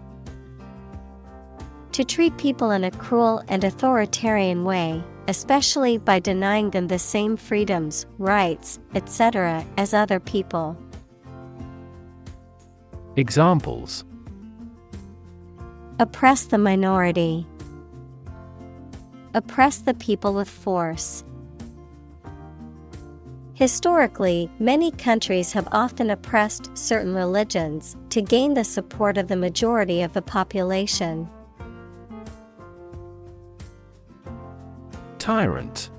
To treat people in a cruel and authoritarian way, especially by denying them the same freedoms, rights, etc. as other people. Examples: Oppress the minority. Oppress the people with force. Historically, many countries have often oppressed certain religions to gain the support of the majority of the population. Tyrant.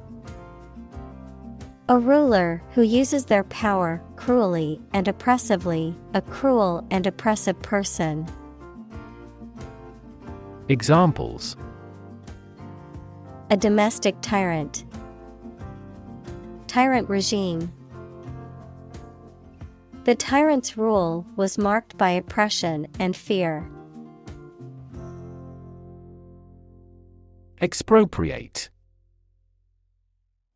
A ruler who uses their power cruelly and oppressively, a cruel and oppressive person. Examples: A domestic tyrant. Tyrant regime. The tyrant's rule was marked by oppression and fear. Expropriate.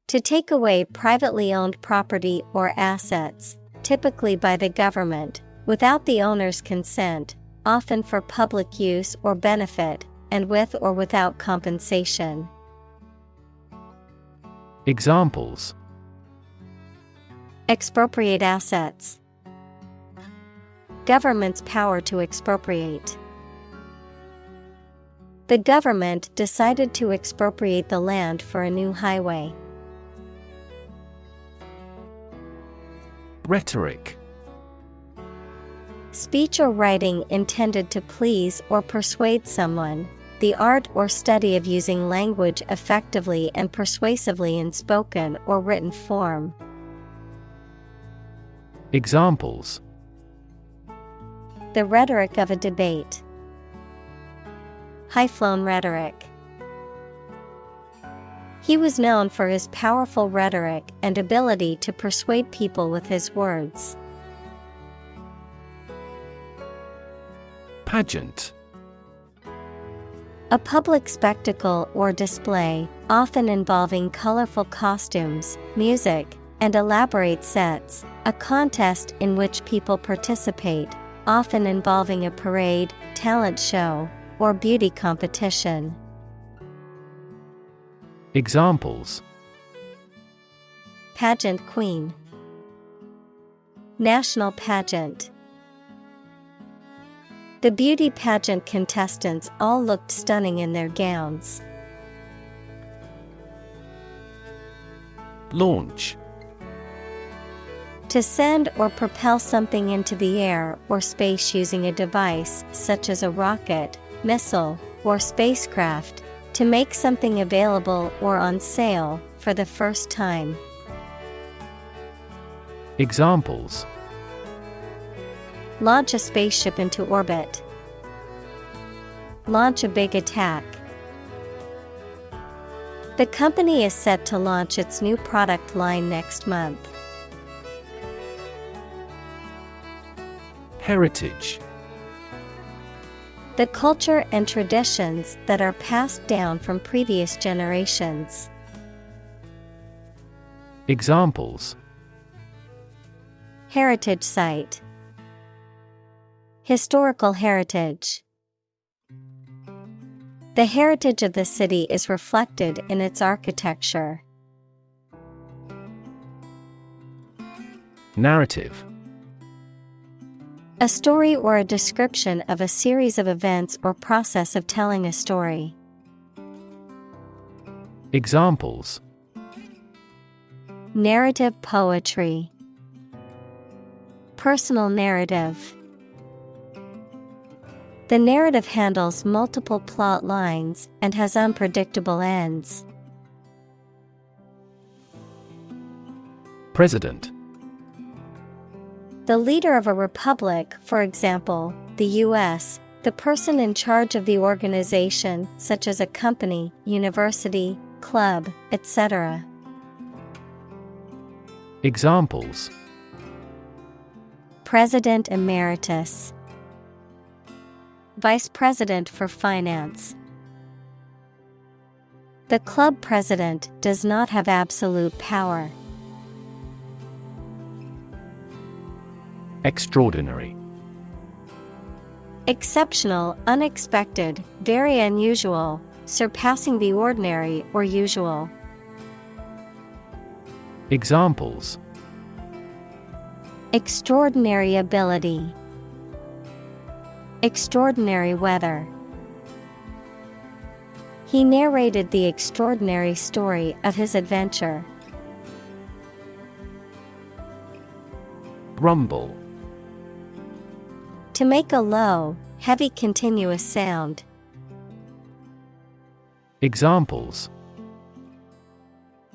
To take away privately owned property or assets, typically by the government, without the owner's consent, often for public use or benefit, and with or without compensation. Examples: Expropriate assets. Government's power to expropriate. The government decided to expropriate the land for a new highway. Rhetoric. Speech or writing intended to please or persuade someone, the art or study of using language effectively and persuasively in spoken or written form. Examples: The rhetoric of a debate. High-flown rhetoric. He was known for his powerful rhetoric and ability to persuade people with his words. Pageant. A public spectacle or display, often involving colorful costumes, music, and elaborate sets, a contest in which people participate, often involving a parade, talent show, or beauty competition. Examples: Pageant queen. National pageant. The beauty pageant contestants all looked stunning in their gowns. Launch. To send or propel something into the air or space using a device such as a rocket, missile, or spacecraft, to make something available or on sale for the first time. Examples: Launch a spaceship into orbit. Launch a big attack. The company is set to launch its new product line next month. Heritage. The culture and traditions that are passed down from previous generations. Examples: Heritage site. Historical heritage. The heritage of the city is reflected in its architecture. Narrative. A story or a description of a series of events or process of telling a story. Examples: narrative poetry, personal narrative. The narrative handles multiple plot lines and has unpredictable ends. President: The leader of a republic, for example, the U.S., the person in charge of the organization, such as a company, university, club, etc. Examples: President Emeritus, Vice President for Finance. The club president does not have absolute power. Extraordinary: Exceptional, unexpected, very unusual, surpassing the ordinary or usual. Examples: Extraordinary ability, extraordinary weather. He narrated the extraordinary story of his adventure. Rumble: To make a low, heavy continuous sound. Examples: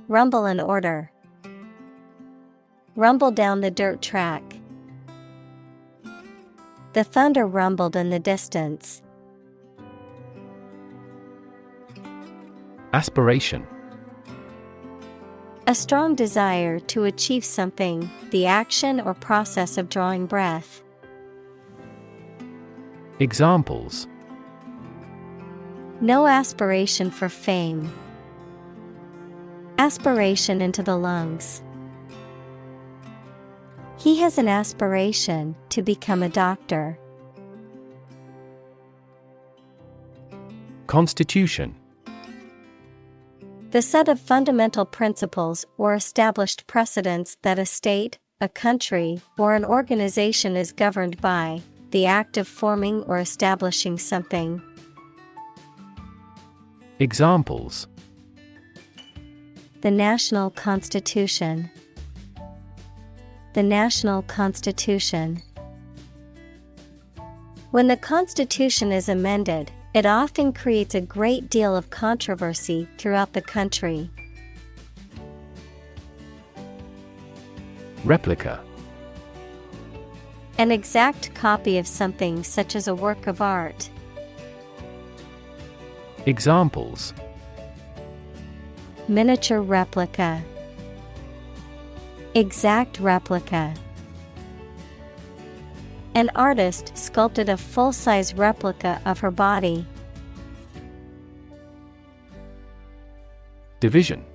Rumble an order. Rumble down the dirt track. The thunder rumbled in the distance. Aspiration: A strong desire to achieve something, the action or process of drawing breath. Examples: No aspiration for fame. Aspiration into the lungs. He has an aspiration to become a doctor. Constitution: The set of fundamental principles or established precedents that a state, a country, or an organization is governed by, the act of forming or establishing something. Examples: The national constitution. The national constitution. When the Constitution is amended, it often creates a great deal of controversy throughout the country. Replica: An exact copy of something such as a work of art. Examples: Miniature replica. Exact replica. An artist sculpted a full-size replica of her body. Division: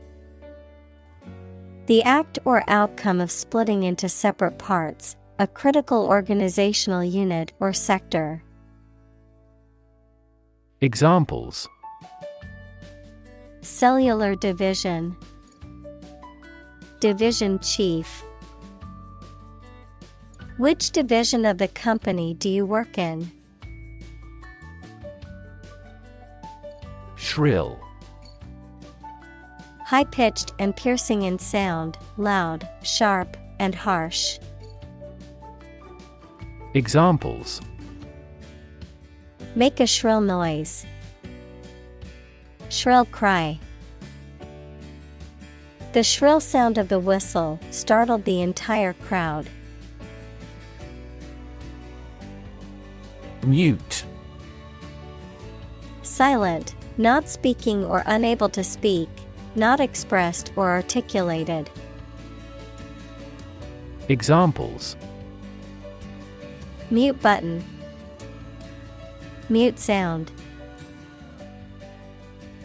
The act or outcome of splitting into separate parts, a critical organizational unit or sector. Examples: Cellular division. Division chief. Which division of the company do you work in? Shrill: High-pitched and piercing in sound, loud, sharp, and harsh. Examples: Make a shrill noise. Shrill cry. The shrill sound of the whistle startled the entire crowd. Mute: Silent, not speaking or unable to speak, not expressed or articulated. Examples: Mute button. Mute sound.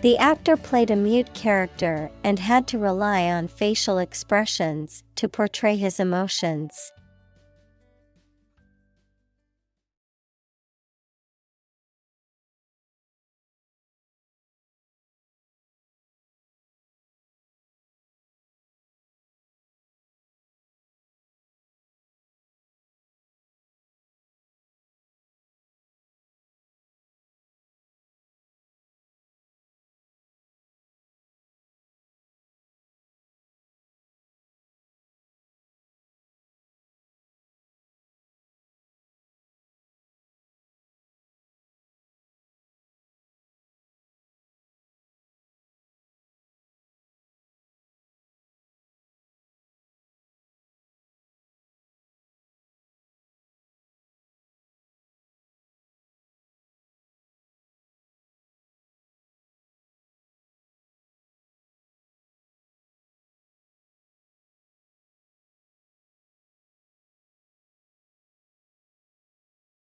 The actor played a mute character and had to rely on facial expressions to portray his emotions.